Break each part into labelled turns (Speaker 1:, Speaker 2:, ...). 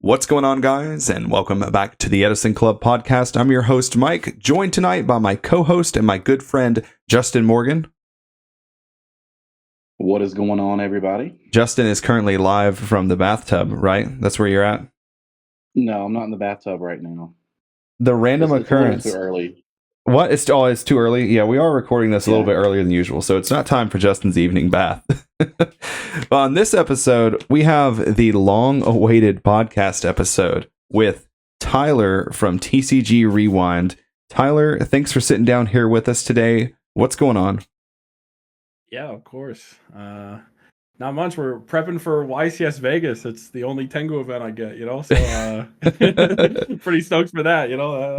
Speaker 1: What's going on, guys, and welcome back to the Edison Club podcast. I'm your host, Mike, joined tonight by my co-host and my good friend, Justin Morgan.
Speaker 2: What is going on, everybody?
Speaker 1: Justin is currently live from the bathtub, right? That's where you're at?
Speaker 2: No, I'm not in the bathtub right now.
Speaker 1: The random occurrence.
Speaker 2: It's a little too early.
Speaker 1: What? It's too early? Yeah, we are recording this a little bit earlier than usual, so it's not time for Justin's evening bath. On this episode, we have the long-awaited podcast episode with Tyler from TCG Rewind. Tyler, thanks for sitting down here with us today. What's going on?
Speaker 3: Yeah, of course. Not much. We're prepping for YCS Vegas. It's the only Tengu event I get, so pretty stoked for that,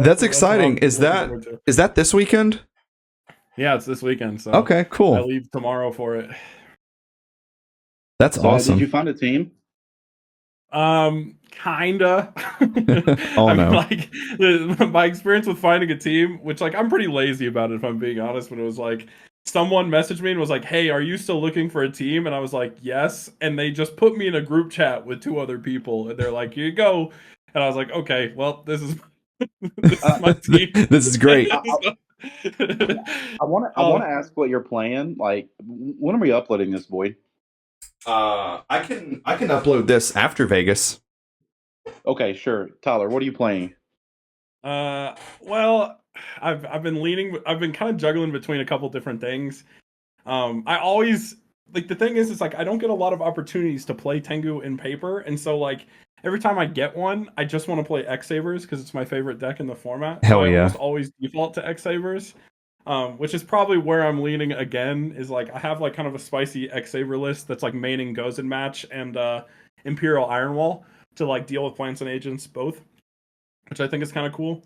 Speaker 1: That's exciting. Is that this weekend?
Speaker 3: Yeah, it's this weekend. So
Speaker 1: okay, cool.
Speaker 3: I leave tomorrow for it.
Speaker 1: That's awesome.
Speaker 2: Did you find a team?
Speaker 3: Kinda.
Speaker 1: Oh no.
Speaker 3: My experience with finding a team, which I'm pretty lazy about it if I'm being honest, but it was someone messaged me and was like, "Hey, are you still looking for a team?" And I was like, "Yes." And they just put me in a group chat with two other people, and they're like, "Here you go." And I was like, "Okay, well, this is my team.
Speaker 1: This is great."
Speaker 2: I want to ask what you're playing. When are we uploading this, Boyd?
Speaker 1: I can upload this after Vegas.
Speaker 2: Okay, sure. Tyler, what are you playing?
Speaker 3: Well, I've been kind of juggling between a couple different things. I always the thing is I don't get a lot of opportunities to play Tengu in paper, and so every time I get one, I just want to play X-Sabers because it's my favorite deck in the format.
Speaker 1: Hell
Speaker 3: so
Speaker 1: yeah!
Speaker 3: I almost always default to X-Sabers, which is probably where I'm leaning again. Is I have kind of a spicy X-Saber list that's maining Gozen Match and Imperial Ironwall to deal with plants and agents both, which I think is kind of cool.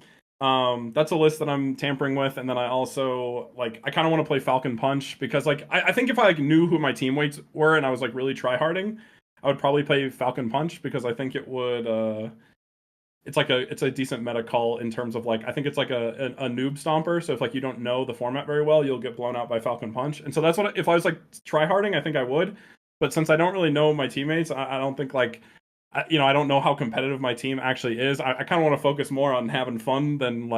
Speaker 3: That's a list that I'm tampering with, and then I also I kind of want to play Falcon Punch because I think if I knew who my team weights were and I was really tryharding, I would probably play Falcon Punch because I think it would it's a decent meta call in terms of I think it's a noob stomper, so if you don't know the format very well, you'll get blown out by Falcon Punch. And so that's what if I was tryharding, I think I would, but since I don't really know my teammates, I don't think I don't know how competitive my team actually is. I kind of want to focus more on having fun than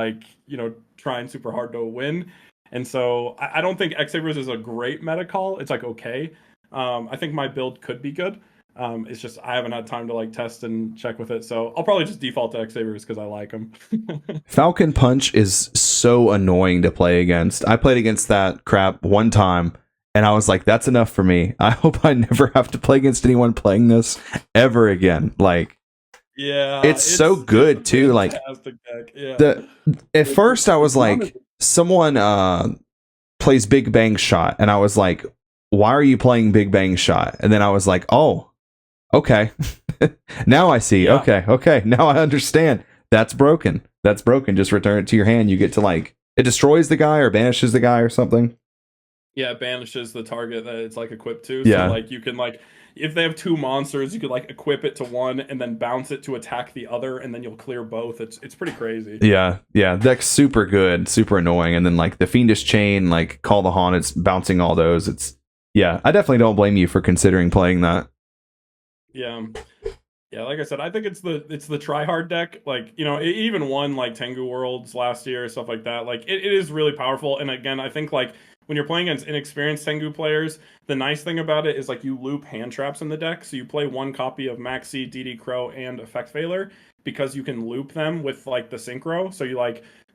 Speaker 3: trying super hard to win. And so I don't think X-Sabers is a great meta call. It's okay. I think my build could be good. It's just I haven't had time to test and check with it. So I'll probably just default to X-Sabers because I like them.
Speaker 1: Falcon Punch is so annoying to play against. I played against that crap one time, and I was like, that's enough for me. I hope I never have to play against anyone playing this ever again.
Speaker 3: Yeah,
Speaker 1: it's so good too.
Speaker 3: Yeah.
Speaker 1: At first I was like, someone plays Big Bang Shot, and I was like, why are you playing Big Bang Shot? And then I was like, oh, okay. Now I see.
Speaker 3: Yeah.
Speaker 1: Okay. Now I understand. That's broken. Just return it to your hand. You get to it destroys the guy or banishes the guy or something.
Speaker 3: Yeah, it banishes the target that it's equipped to.
Speaker 1: Yeah.
Speaker 3: So you can if they have two monsters, you could equip it to one and then bounce it to attack the other, and then you'll clear both. It's pretty crazy.
Speaker 1: Yeah. That's super good, super annoying. And then the Fiendish Chain, Call the Haunted, bouncing all those. I definitely don't blame you for considering playing that.
Speaker 3: Yeah. Yeah, like I said, I think it's the try hard deck. It even won Tengu Worlds last year, stuff like that. It is really powerful. And again, I think when you're playing against inexperienced Tengu players, the nice thing about it is you loop hand traps in the deck. So you play one copy of Maxi, DD Crow, and Effect Veiler because you can loop them with the synchro. So you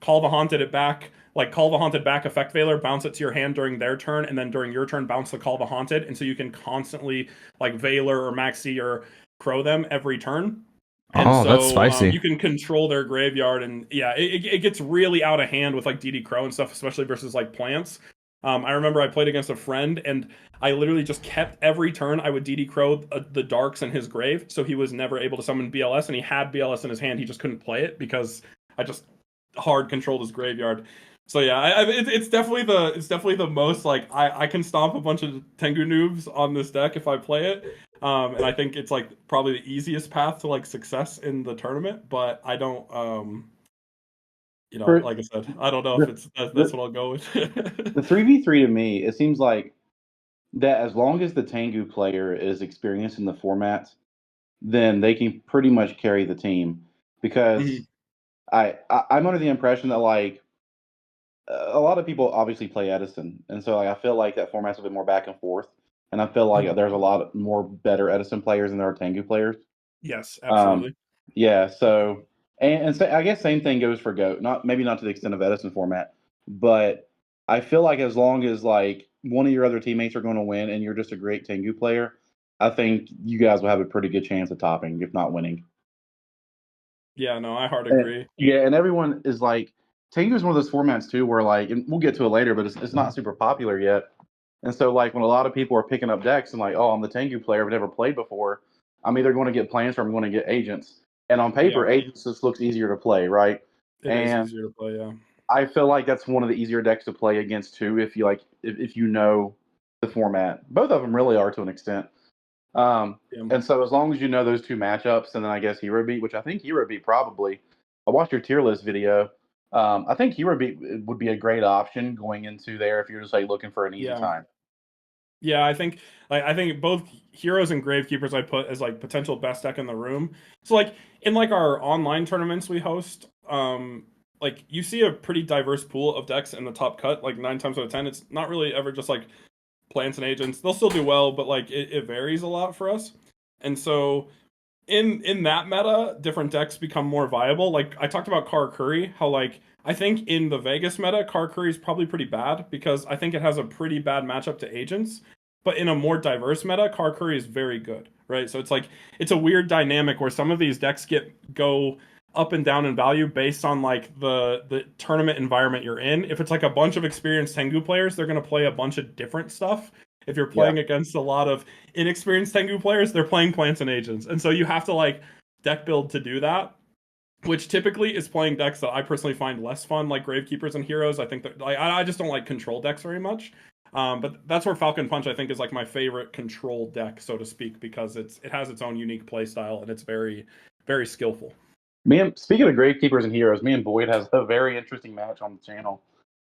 Speaker 3: call the Haunted back, call the Haunted back, Effect Veiler, bounce it to your hand during their turn, and then during your turn, bounce the Call the Haunted. And so you can constantly Veiler or Maxi or Crow them every turn. And
Speaker 1: that's spicy.
Speaker 3: You can control their graveyard, and yeah, it gets really out of hand with DD Crow and stuff, especially versus plants. I remember I played against a friend, and I literally just kept every turn I would DD Crow the Darks in his grave, so he was never able to summon BLS, and he had BLS in his hand. He just couldn't play it because I just hard controlled his graveyard. So yeah, it's definitely the most I can stomp a bunch of Tengu noobs on this deck if I play it, and I think it's probably the easiest path to success in the tournament. But I don't. Like I said, I don't know if that's what I'll go with.
Speaker 2: The 3v3 to me, it seems like that as long as the Tengu player is experienced in the format, then they can pretty much carry the team. Because
Speaker 3: Mhm.
Speaker 2: I'm under the impression that like a lot of people obviously play Edison, and so like, I feel like that format's a bit more back and forth, and I feel like
Speaker 3: Mhm.
Speaker 2: there's a lot more better Edison players than there are Tengu players.
Speaker 3: Yes,
Speaker 2: Um,
Speaker 3: absolutely.
Speaker 2: yeah, so and so I guess same thing goes for Goat. Not maybe not to the extent of Edison format, but I feel like as long as like one of your other teammates are going to win and you're just a great Tengu player, I think you guys will have a pretty good chance of topping, if not winning.
Speaker 3: Yeah, no, I hard
Speaker 2: And,
Speaker 3: agree.
Speaker 2: yeah, and everyone is like Tengu is one of those formats too where like, and we'll get to it later, but it's not super popular yet. And so like when a lot of people are picking up decks and like, oh, I'm the Tengu player, I've never played before. I'm either going to get plants or I'm going to get agents. And on
Speaker 3: Yeah,
Speaker 2: paper, agents just looks easier to play, right?
Speaker 3: it is
Speaker 2: And
Speaker 3: easier to play. Yeah.
Speaker 2: I feel like that's one of the easier decks to play against too, if you like, if you know the format. Both of them really are to an extent.
Speaker 3: Yeah.
Speaker 2: And so as long as you know those two matchups, and then I guess Hero Beat, which I think Hero Beat probably. I watched your tier list video. I think Hero Beat would be a great option going into there if you're just like looking for an easy
Speaker 3: Yeah.
Speaker 2: time.
Speaker 3: Yeah, I think both heroes and gravekeepers I put as like potential best deck in the room. So like in like our online tournaments we host, like you see a pretty diverse pool of decks in the top cut. Like 9 times out of 10, it's not really ever just like plants and agents. They'll still do well, but like it varies a lot for us. And so in that meta, different decks become more viable. Like I talked about Kara Curry, how like I think in the Vegas meta, Kara Curry is probably pretty bad because I think it has a pretty bad matchup to agents. But in a more diverse meta, Kara Curry is very good, right? So it's like it's a weird dynamic where some of these decks go up and down in value based on like the tournament environment you're in. If it's like a bunch of experienced Tengu players, they're gonna play a bunch of different stuff. If you're
Speaker 2: Yeah.
Speaker 3: playing against a lot of inexperienced Tengu players, they're playing plants and agents. And so you have to like deck build to do that, which typically is playing decks that I personally find less fun, like Gravekeepers and Heroes. I think that like, I just don't like control decks very much. But that's where Falcon Punch I think is like my favorite control deck, so to speak, because it has its own unique play style and it's very skillful.
Speaker 2: Speaking of Gravekeepers and Heroes, me and Boyd has a very interesting match on the channel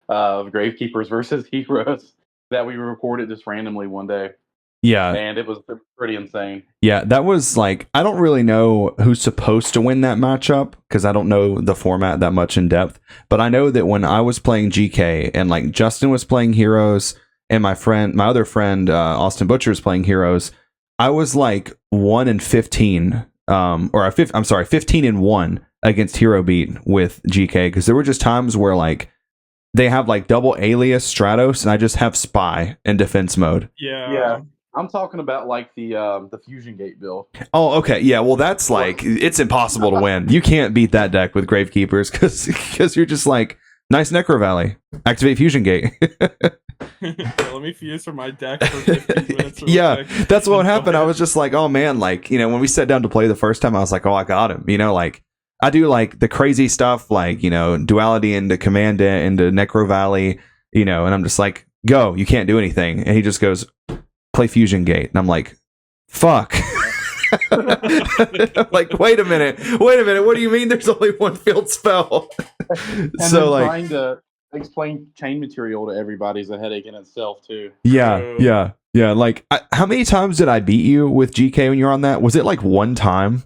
Speaker 2: of Gravekeepers versus Heroes that we recorded just randomly one day,
Speaker 1: Yeah.
Speaker 2: and it was pretty insane.
Speaker 1: Yeah, that was like, I don't really know who's supposed to win that matchup because I don't know the format that much in depth. But I know that when I was playing GK and like Justin was playing Heroes and my other friend, Austin Butcher was playing Heroes, I was like 1-15, I'm sorry, 15-1 against Hero Beat with GK because there were just times where like they have like double alias Stratos and I just have Spy in defense mode.
Speaker 2: Yeah,
Speaker 3: Yeah.
Speaker 2: I'm talking about like the Fusion Gate build.
Speaker 1: Oh, okay. Yeah, well, that's like, it's impossible to win. You can't beat that deck with Gravekeepers because you're just like, nice Necro Valley. Activate Fusion Gate.
Speaker 3: Yeah, let me fuse for my deck for 15 minutes.
Speaker 1: Yeah,
Speaker 3: quick.
Speaker 1: that's what
Speaker 3: And
Speaker 1: happened.
Speaker 3: go
Speaker 1: I
Speaker 3: ahead.
Speaker 1: was just like, oh man, like, when we sat down to play the first time, I was like, oh, I got him. Like, I do like the crazy stuff, like, duality into Commandant, into Necro Valley, and I'm just like, go, you can't do anything. And he just goes, play Fusion Gate. And I'm like, fuck. I'm like, wait a minute. What do you mean there's only one field spell?
Speaker 2: And
Speaker 1: So
Speaker 2: then
Speaker 1: like,
Speaker 2: trying to explain chain material to everybody is a headache in itself too.
Speaker 3: True.
Speaker 1: yeah. Like, how many times did I beat you with GK when you were on that? Was it like one time?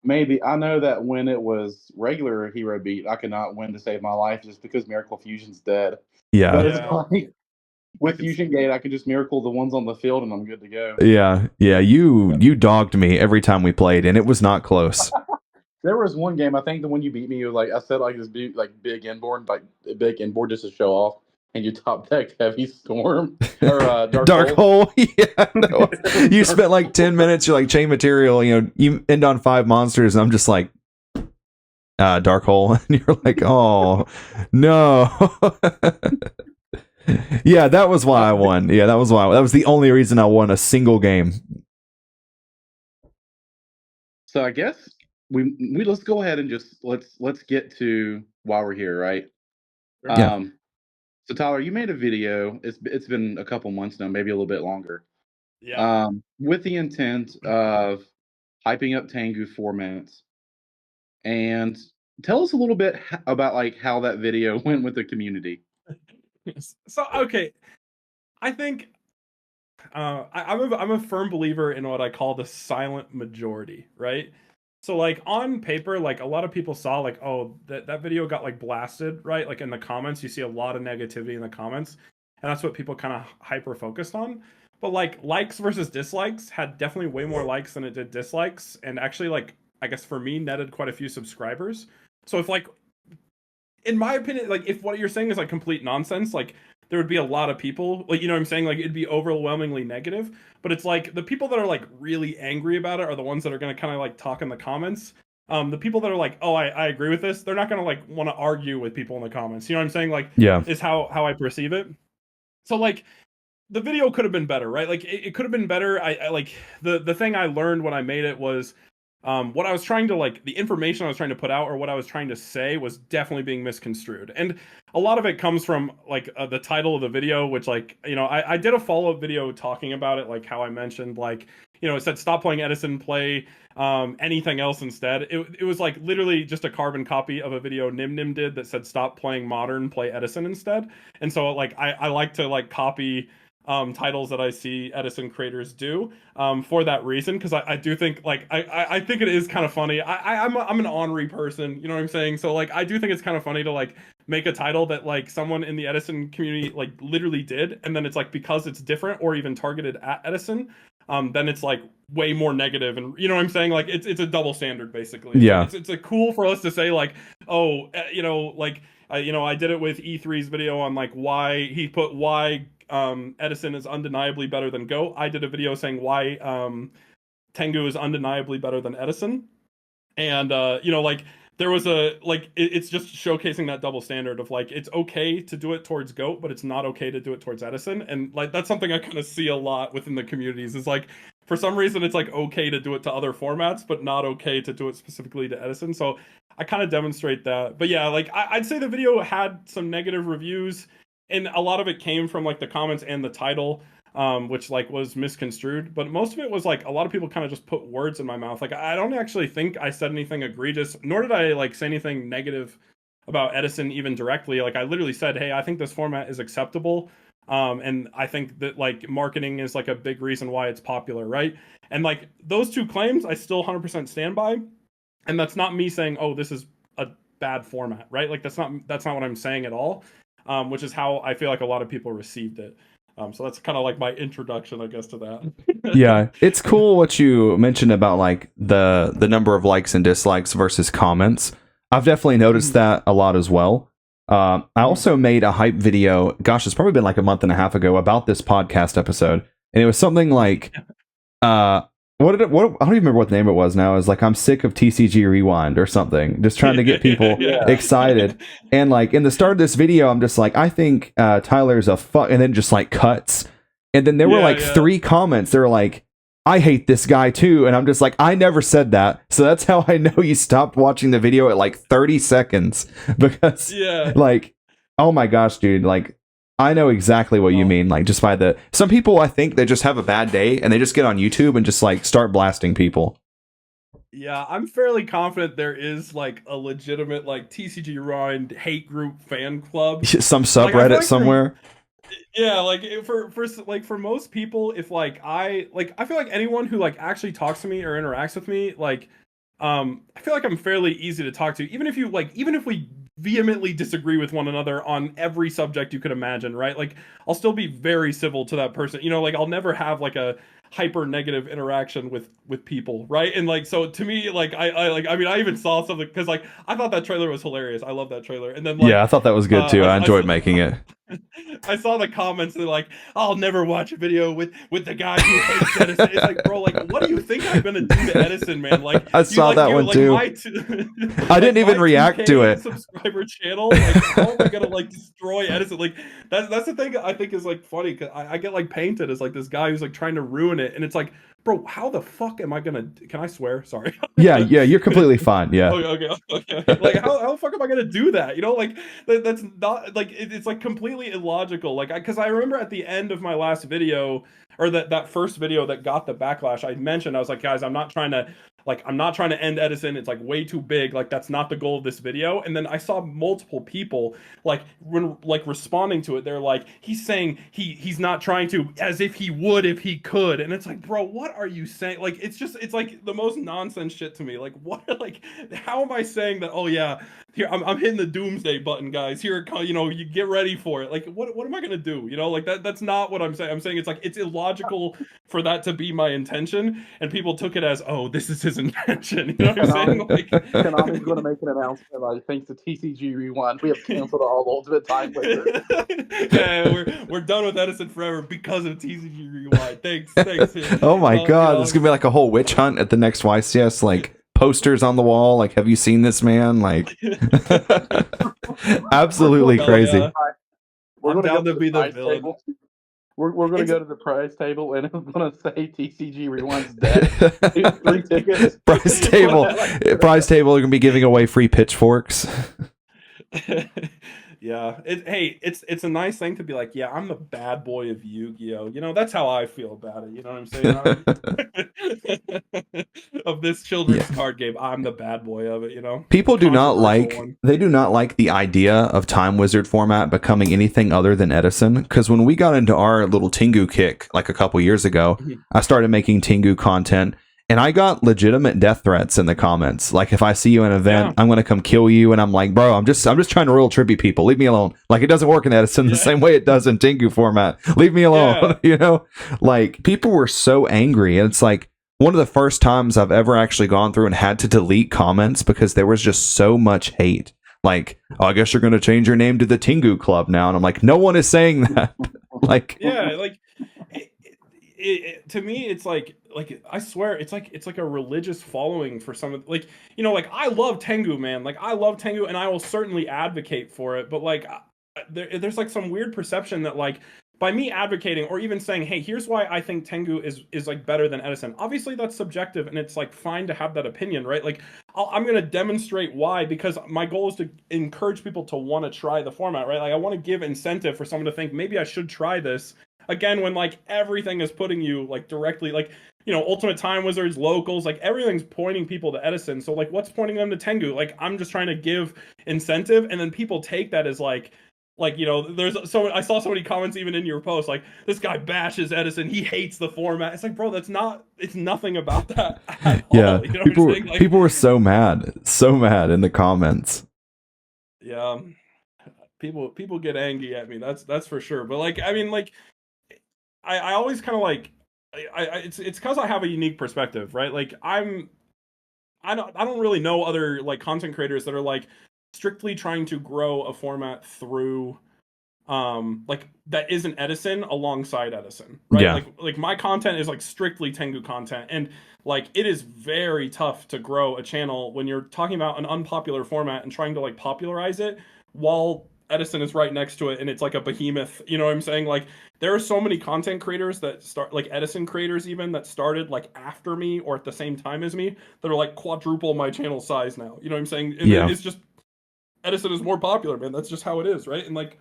Speaker 2: Maybe I know that when it was regular Hero Beat, I could not win to save my life just because Miracle Fusion's dead.
Speaker 1: Yeah.
Speaker 2: But it's
Speaker 3: Yeah.
Speaker 2: like with
Speaker 3: I could
Speaker 2: Fusion
Speaker 3: see
Speaker 2: Gate,
Speaker 3: that.
Speaker 2: I can just miracle the ones on the field and I'm good to go.
Speaker 1: Yeah. You dogged me every time we played, and it was not close.
Speaker 2: There was one game, I think the one you beat me, was like I said, like this big inboard, like a big inboard just to show off, and you top decked Heavy Storm or
Speaker 1: Dark Hole. Yeah. You
Speaker 2: Dark
Speaker 1: spent like 10 minutes, you're like, chain material, you end on 5 monsters, and I'm just like, Dark Hole. And you're like, oh, no. Yeah, that was why I won. Yeah, that was why. That was the only reason I won a single game.
Speaker 2: So I guess we let's go ahead and just let's get to why we're here, right?
Speaker 1: Yeah.
Speaker 2: So Tyler, you made a video. It's been a couple months now, maybe a little bit longer.
Speaker 3: Yeah.
Speaker 2: With the intent of hyping up Tengu formats, and tell us a little bit about like how that video went with the community.
Speaker 3: So okay, I think I'm a firm believer in what I call the silent majority, right? So like on paper, like a lot of people saw like, oh, that video got like blasted, right? Like in the comments, you see a lot of negativity in the comments, and that's what people kind of hyper focused on. But like likes versus dislikes had definitely way more likes than it did dislikes, and actually like I guess for me netted quite a few subscribers. So if like in my opinion, like if what you're saying is like complete nonsense, like there would be a lot of people, like you know what I'm saying, like it'd be overwhelmingly negative. But it's like the people that are like really angry about it are the ones that are gonna kind of like talk in the comments. The people that are like, oh, I agree with this, they're not gonna like want to argue with people in the comments. You know what I'm saying? Like,
Speaker 1: Yeah.
Speaker 3: is how I perceive it. So like the video could have been better, right? Like it could have been better. I like the thing I learned when I made it was what I was trying to like the information I was trying to put out or what I was trying to say was definitely being misconstrued. And a lot of it comes from like the title of the video, which like, you know, I did a follow-up video talking about it, like how I mentioned, like, you know, it said stop playing Edison, play anything else instead. It was like literally just a carbon copy of a video Nim did that said stop playing Modern, play Edison instead. And so like I like to like copy titles that I see Edison creators do for that reason, because I do think like I think it is kind of funny. I'm an ornery person, you know what I'm saying? So like I do think it's kind of funny to like make a title that like someone in the Edison community like literally did, and then it's like because it's different or even targeted at Edison, then it's like way more negative, and you know what I'm saying? Like it's a double standard basically.
Speaker 1: Yeah.
Speaker 3: It's a cool for us to say like, oh, you know, like I did it with E3's video on like why he put why Edison is undeniably better than Go. I did a video saying why Tengu is undeniably better than Edison, and you know, like there was a like it's just showcasing that double standard of like it's okay to do it towards Goat, but it's not okay to do it towards Edison, and like that's something I kind of see a lot within the communities. Is like for some reason it's like okay to do it to other formats, but not okay to do it specifically to Edison. So I kind of demonstrate that. But yeah, like I'd say the video had some negative reviews, and a lot of it came from like the comments and the title, which like was misconstrued. But most of it was like a lot of people kind of just put words in my mouth. Like I don't actually think I said anything egregious, nor did I like say anything negative about Edison even directly. Like I literally said, hey, I think this format is acceptable. And I think that like marketing is like a big reason why it's popular, right? And like those two claims I still 100% stand by. And that's not me saying, oh, this is a bad format, right? Like that's not what I'm saying at all. Which is how I feel like a lot of people received it. So that's kind of like my introduction, I guess, to that.
Speaker 1: Yeah, it's cool what you mentioned about like the number of likes and dislikes versus comments. I've definitely noticed that a lot as well. I also made a hype video, gosh, it's probably been like a month and a half ago, about this podcast episode, and it was something like what I don't even remember what the name it was now. Is like I'm sick of TCG Rewind or something. Just trying to get people excited. And like in the start of this video, I'm just like, I think Tyler's a fuck, and then just like cuts. And then there were like 3 comments. They were like, I hate this guy too. And I'm just like, I never said that. So that's how I know you stopped watching the video at like 30 seconds. Because like, oh my gosh, dude, like I know exactly what you mean. Like just by some people, I think they just have a bad day and they just get on YouTube and just like start blasting people.
Speaker 3: Yeah, I'm fairly confident there is like a legitimate like TCG Rewind hate group fan club,
Speaker 1: some subreddit like somewhere.
Speaker 3: Yeah, like for most people, if like I feel like anyone who like actually talks to me or interacts with me, like I feel like I'm fairly easy to talk to, even if we vehemently disagree with one another on every subject you could imagine, right? Like I'll still be very civil to that person, you know, like I'll never have like a hyper negative interaction with people, right? And like so to me, like I mean I even saw something because like I thought that trailer was hilarious. I love that trailer. And then like,
Speaker 1: I thought that was good too. I enjoyed making it.
Speaker 3: I saw the comments. They're like, "I'll never watch a video with the guy who hates Edison." It's like, bro, like, what do you think I'm gonna do to Edison, man? Like,
Speaker 1: I saw that one too. I didn't even react to it.
Speaker 3: Subscriber channel. Like, how am I gonna like destroy Edison? Like, that's the thing I think is like funny because I get like painted as like this guy who's like trying to ruin it, and it's like, bro, how the fuck am I gonna? Can I swear? Sorry.
Speaker 1: Yeah, you're completely fine. Yeah.
Speaker 3: Okay. Like, how the fuck am I gonna do that? You know, like that's not like it's like completely illogical. Like, because I remember at the end of my last video or that first video that got the backlash, I mentioned I was like, guys, I'm not trying to like, I'm not trying to end Edison. It's like way too big. Like, that's not the goal of this video. And then I saw multiple people like responding to it. They're like, he's saying he's not trying to, as if he would if he could. And it's like, bro, what are you saying? Like, it's like the most nonsense shit to me. Like, what? Like, how am I saying that? Oh yeah, here I'm hitting the doomsday button, guys. Here, you know, you get ready for it. Like, what am I gonna do? You know, like that's not what I'm saying. I'm saying it's like it's illogical for that to be my intention, and people took it as, oh, this is his intention. You know what I'm saying? Like,
Speaker 2: Konami's going to make an announcement like, thanks to TCG Rewind, we have canceled all Ultimate Time Wizard.
Speaker 3: Yeah, we're done with Edison forever because of TCG Rewind. Thanks.
Speaker 1: Oh my god,
Speaker 3: you know,
Speaker 1: there's gonna be like a whole witch hunt at the next YCS, like posters on the wall, like, have you seen this man? Like, absolutely crazy.
Speaker 3: Yeah.
Speaker 2: We're
Speaker 3: down
Speaker 2: going
Speaker 3: to be the villain.
Speaker 2: table. We're going to go to the prize table, and it's going to say TCG Rewind's dead. 3 tickets.
Speaker 1: Prize table. Prize table. You're gonna be giving away free pitchforks.
Speaker 3: Yeah, it's a nice thing to be like, yeah, I'm the bad boy of Yu-Gi-Oh. You know, that's how I feel about it. You know what I'm saying? Of this children's card game, I'm the bad boy of it. You know,
Speaker 1: people do not like the idea of Time Wizard format becoming anything other than Edison. Because when we got into our little Tengu kick like a couple years ago, I started making Tengu content. And I got legitimate death threats in the comments. Like, if I see you in an event, I'm going to come kill you. And I'm like, bro, I'm just trying to royal tribute people. Leave me alone. Like, it doesn't work in Edison the same way it does in Tengu format. Leave me alone. You know, like, people were so angry. And it's like one of the first times I've ever actually gone through and had to delete comments because there was just so much hate. Like, oh, I guess you're going to change your name to the Tengu Club now. And I'm like, no one is saying that. Like,
Speaker 3: yeah, like, to me, it's like I swear, it's like a religious following for some of, like, you know, like, I love Tengu, man. Like, I love Tengu, and I will certainly advocate for it. But like, there's like some weird perception that, like, by me advocating or even saying, hey, here's why I think Tengu is like better than Edison. Obviously, that's subjective, and it's like fine to have that opinion, right? Like, I'm going to demonstrate why, because my goal is to encourage people to want to try the format, right? Like, I want to give incentive for someone to think maybe I should try this. Again, when like everything is putting you like directly, like, you know, Ultimate Time Wizards, locals, like everything's pointing people to Edison. So like, what's pointing them to Tengu? Like, I'm just trying to give incentive, and then people take that as like, you know, I saw so many comments even in your post, like, this guy bashes Edison, he hates the format. It's like, bro, it's nothing about that at all. You know
Speaker 1: people,
Speaker 3: what I'm saying? Like,
Speaker 1: people were so mad in the comments.
Speaker 3: Yeah, people get angry at me. That's for sure. But like, I mean, like, I always kind of like, it's because I have a unique perspective, right? Like, I don't really know other like content creators that are like strictly trying to grow a format through like that isn't Edison alongside Edison, right?
Speaker 1: Yeah.
Speaker 3: Like my content is like strictly Tengu content, and like it is very tough to grow a channel when you're talking about an unpopular format and trying to like popularize it while Edison is right next to it, and it's like a behemoth. You know what I'm saying? Like, there are so many content creators that start, like Edison creators even, that started like after me or at the same time as me, that are like quadruple my channel size now. You know what I'm saying? And it's just, Edison is more popular, man. That's just how it is, right? And like,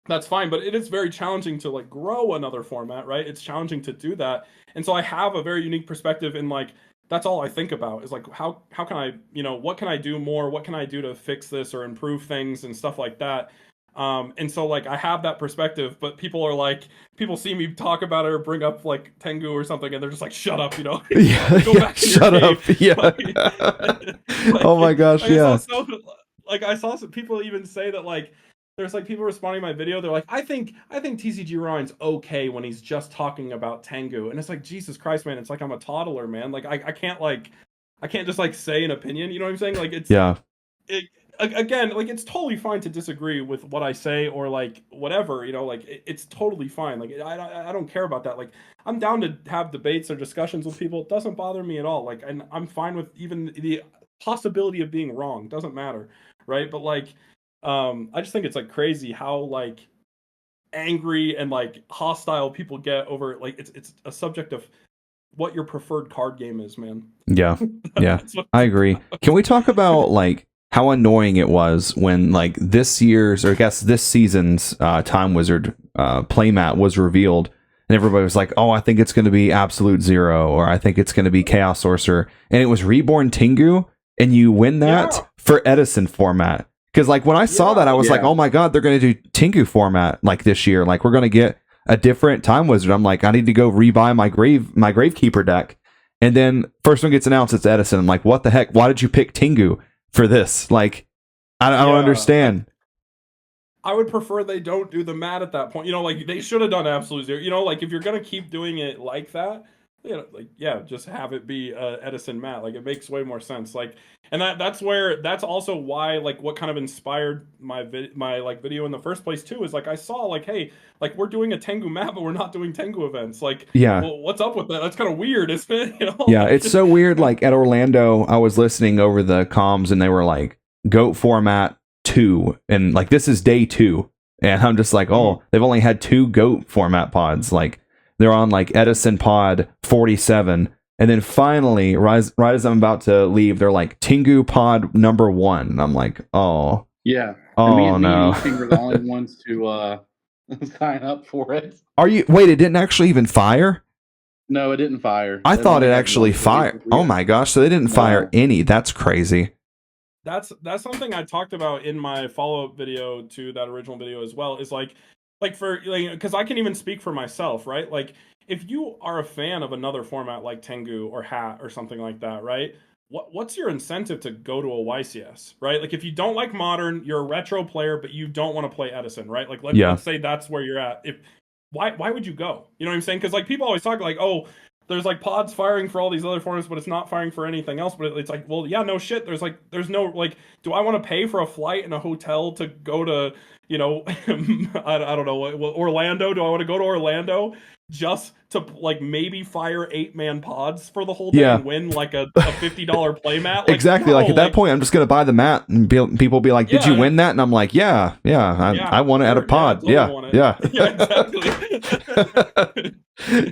Speaker 3: that's fine, but it is very challenging to like grow another format, right? It's challenging to do that. And so I have a very unique perspective, in like, that's all I think about is like, how can I, you know, what can I do more? What can I do to fix this or improve things and stuff like that? And so like, I have that perspective, but people see me talk about it or bring up like Tengu or something, and they're just like, shut up, you know? Go back to
Speaker 1: shut
Speaker 3: your
Speaker 1: up.
Speaker 3: cave.
Speaker 1: Yeah.
Speaker 3: Like,
Speaker 1: oh my gosh. Yeah.
Speaker 3: I saw some people even say that, like, there's like people responding to my video, they're like, I think TCG Ryan's okay when he's just talking about Tengu. And it's like, Jesus Christ, man, it's like I'm a toddler, man. Like, I can't just like say an opinion, you know what I'm saying? Like, it's again, like, it's totally fine to disagree with what I say or like whatever, you know, like it's totally fine. Like, I don't care about that. Like, I'm down to have debates or discussions with people. It doesn't bother me at all. Like, and I'm fine with even the possibility of being wrong. It doesn't matter, right? But like, I just think it's like crazy how like angry and like hostile people get over, like, it's a subject of what your preferred card game is, man.
Speaker 1: Yeah. I agree. Can we talk about like how annoying it was when like this season's Time Wizard playmat was revealed, and and everybody was like, "Oh, I think it's going to be Absolute Zero, or I think it's going to be Chaos Sorcerer," and it was Reborn Tengu, and you win that for Edison format. Because like when I saw that, I was like, "Oh my god, they're going to do Tengu format like this year. Like we're going to get a different Time Wizard." I'm like, I need to go rebuy my Gravekeeper deck, and then first one gets announced, it's Edison. I'm like, what the heck? Why did you pick Tengu for this? Like, I don't understand.
Speaker 3: I would prefer they don't do the mat at that point. You know, like they should have done Absolute Zero. You know, like if you're gonna keep doing it like that, you know, like just have it be Edison mat. Like it makes way more sense. Like, and that's also why like what kind of inspired my video in the first place too is like I saw like, hey, like we're doing a Tengu mat, but we're not doing Tengu events. Like, well, what's up with that? That's kind of weird, isn't it? You know?
Speaker 1: Yeah, it's so weird. Like at Orlando, I was listening over the comms, and they were like, "Goat format 2," and like this is day 2, and I'm just like, oh, they've only had 2 goat format pods. Like they're on like Edison pod 47, and then finally right as I'm about to leave, they're like Tengu pod number 1, and I'm like, oh
Speaker 2: no,
Speaker 1: me
Speaker 2: and Ethan were the only ones to sign up for it.
Speaker 1: Wait, it didn't actually even fire?
Speaker 2: No, it didn't fire.
Speaker 1: I thought it actually fired. Oh my gosh, so they didn't fire any. That's crazy.
Speaker 3: That's something I talked about in my follow-up video to that original video as well, is like for like, because I can even speak for myself, right? Like if you are a fan of another format like Tengu or Hat or something like that, right? What's your incentive to go to a YCS, right? Like if you don't like Modern, you're a retro player, but you don't want to play Edison, right? Like let's say that's where you're at. Why would you go? You know what I'm saying? Because like people always talk like, oh, there's like pods firing for all these other formats, but it's not firing for anything else. But it's like, well, yeah, no shit. There's no like, do I want to pay for a flight and a hotel to go to, you know, I don't know, Orlando? Do I want to go to Orlando just to like maybe fire 8-man pods for the whole day and win like a $50 play mat? Like,
Speaker 1: exactly. No, like at that point, I'm just gonna buy the mat, and people be like, "Did you win that?" And I'm like, "Yeah, I won it at a pod. Yeah,
Speaker 3: exactly."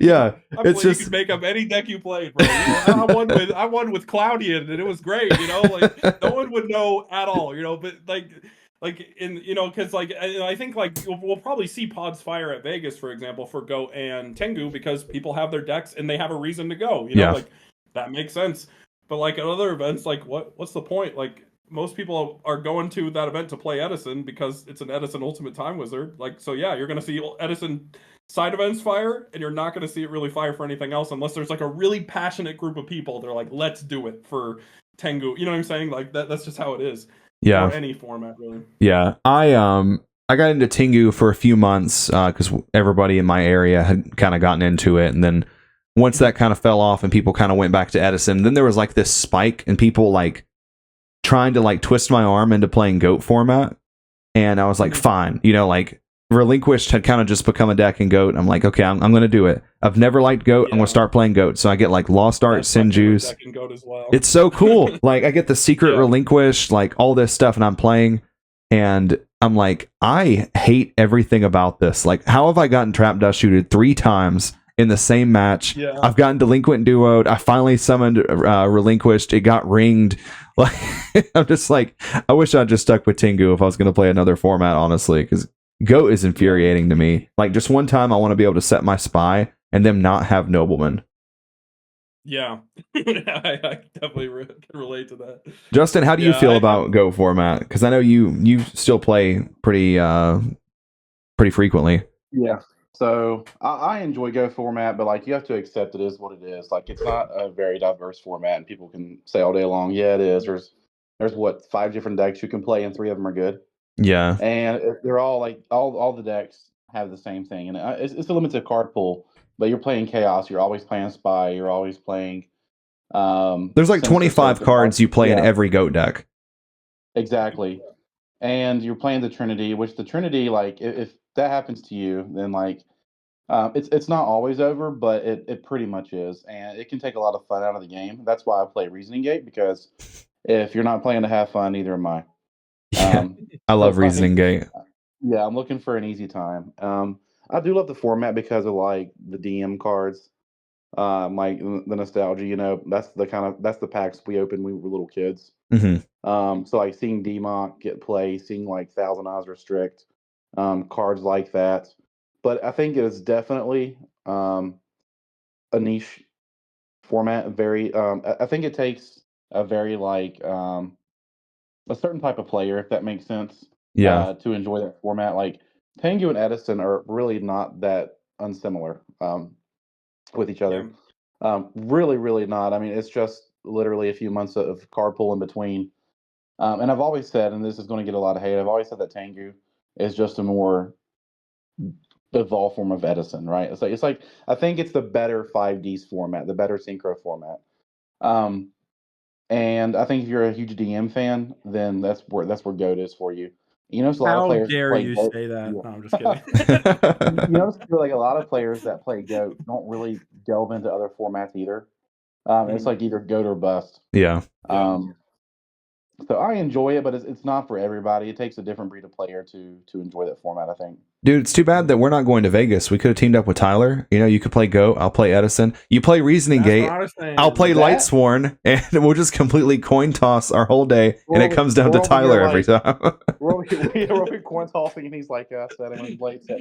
Speaker 1: Yeah, it's just
Speaker 3: you can make up any deck you played, bro. You know, I won with Cloudian, and it was great. You know, like no one would know at all. You know, but like in, you know, because like I think like we'll probably see pods fire at Vegas, for example, for Go and Tengu, because people have their decks and they have a reason to go. You know, like that makes sense. But like at other events, like what's the point? Like most people are going to that event to play Edison because it's an Edison Ultimate Time Wizard. Like, so yeah, you're gonna see Edison side events fire, and you're not going to see it really fire for anything else unless there's like a really passionate group of people. They're like, let's do it for Tengu. You know what I'm saying? Like that's just how it is.
Speaker 1: Yeah.
Speaker 3: Or any format, really.
Speaker 1: Yeah. I got into Tengu for a few months because everybody in my area had kind of gotten into it, and then once that kind of fell off and people kind of went back to Edison, then there was like this spike and people like trying to like twist my arm into playing GOAT format, and I was like, fine, you know, like Relinquished had kind of just become a deck in GOAT. I'm like, okay, I'm going to do it. I've never liked GOAT. I'm going to start playing GOAT. So I get like Lost Art, Sinju's.
Speaker 3: Well.
Speaker 1: It's so cool. Like I get the secret Relinquished, like all this stuff, and I'm playing, and I'm like, I hate everything about this. Like, how have I gotten Trap Dust Shooted 3 times in the same match?
Speaker 3: Yeah.
Speaker 1: I've gotten Delinquent Duo'd. I finally summoned Relinquished. It got ringed. Like, I'm just like, I wish I'd just stuck with Tengu if I was going to play another format, honestly, because GOAT is infuriating to me. Like, just one time I want to be able to set my spy and them not have Nobleman.
Speaker 3: Yeah. I definitely can relate to that.
Speaker 1: Justin, how do you feel about GOAT format? Because I know you still play pretty frequently.
Speaker 2: Yeah. So I enjoy Go format, but like you have to accept it is what it is. Like it's not a very diverse format, and people can say all day long, yeah, it is. There's what 5 different decks you can play, and 3 of them are good.
Speaker 1: Yeah,
Speaker 2: and they're all like all the decks have the same thing, and it's a limited card pool. But you're playing Chaos, you're always playing Spy, you're always playing.
Speaker 1: There's like 25 cards you play in every GOAT deck.
Speaker 2: Exactly, and you're playing the Trinity, which the Trinity, like if that happens to you, then like it's not always over, but it pretty much is, and it can take a lot of fun out of the game. That's why I play Reasoning Gate, because if you're not playing to have fun, neither am I.
Speaker 1: I love Reasoning Gate.
Speaker 2: Yeah, I'm looking for an easy time. I do love the format because of like the DM cards, like the nostalgia. You know, that's the packs we opened when we were little kids.
Speaker 1: Mm-hmm.
Speaker 2: So like seeing DMOC get play, seeing like Thousand Eyes Restrict, cards like that. But I think it is definitely a niche format. Very, I think it takes a very a certain type of player, if that makes sense,
Speaker 1: Yeah.
Speaker 2: to enjoy that format. Like Tengu and Edison are really not that unsimilar with each
Speaker 3: Yeah.
Speaker 2: other. Really, really not. I mean, it's just literally a few months of carpool in between. And I've always said, and this is going to get a lot of hate, I've always said that Tengu is just a more evolved form of Edison, right? It's like I think it's the better 5Ds format, the better synchro format. Um, and I think if you're a huge DM fan, then that's where GOAT is for you. You notice a lot of
Speaker 3: How
Speaker 2: players that
Speaker 3: dare
Speaker 2: play
Speaker 3: you
Speaker 2: GOAT.
Speaker 3: say that?
Speaker 2: Yeah.
Speaker 3: No, I'm just kidding.
Speaker 2: You notice like a lot of players that play GOAT don't really delve into other formats either. It's like either GOAT or bust.
Speaker 1: Yeah.
Speaker 3: Yeah.
Speaker 2: Um, so I enjoy it, but it's not for everybody. It takes a different breed of player to enjoy that format, I think.
Speaker 1: Dude, it's too bad that we're not going to Vegas. We could have teamed up with Tyler. You know, you could play Go. I'll play Edison. You play Reasoning
Speaker 3: That's
Speaker 1: Gate.
Speaker 3: what I was saying.
Speaker 1: I'll play
Speaker 2: That-
Speaker 1: Lightsworn, and we'll just completely coin toss our whole day, and it comes down
Speaker 2: we're
Speaker 1: to
Speaker 2: over
Speaker 1: Tyler
Speaker 2: here
Speaker 1: every time.
Speaker 2: We're over here coin tossing, and he's like, setting his blade set.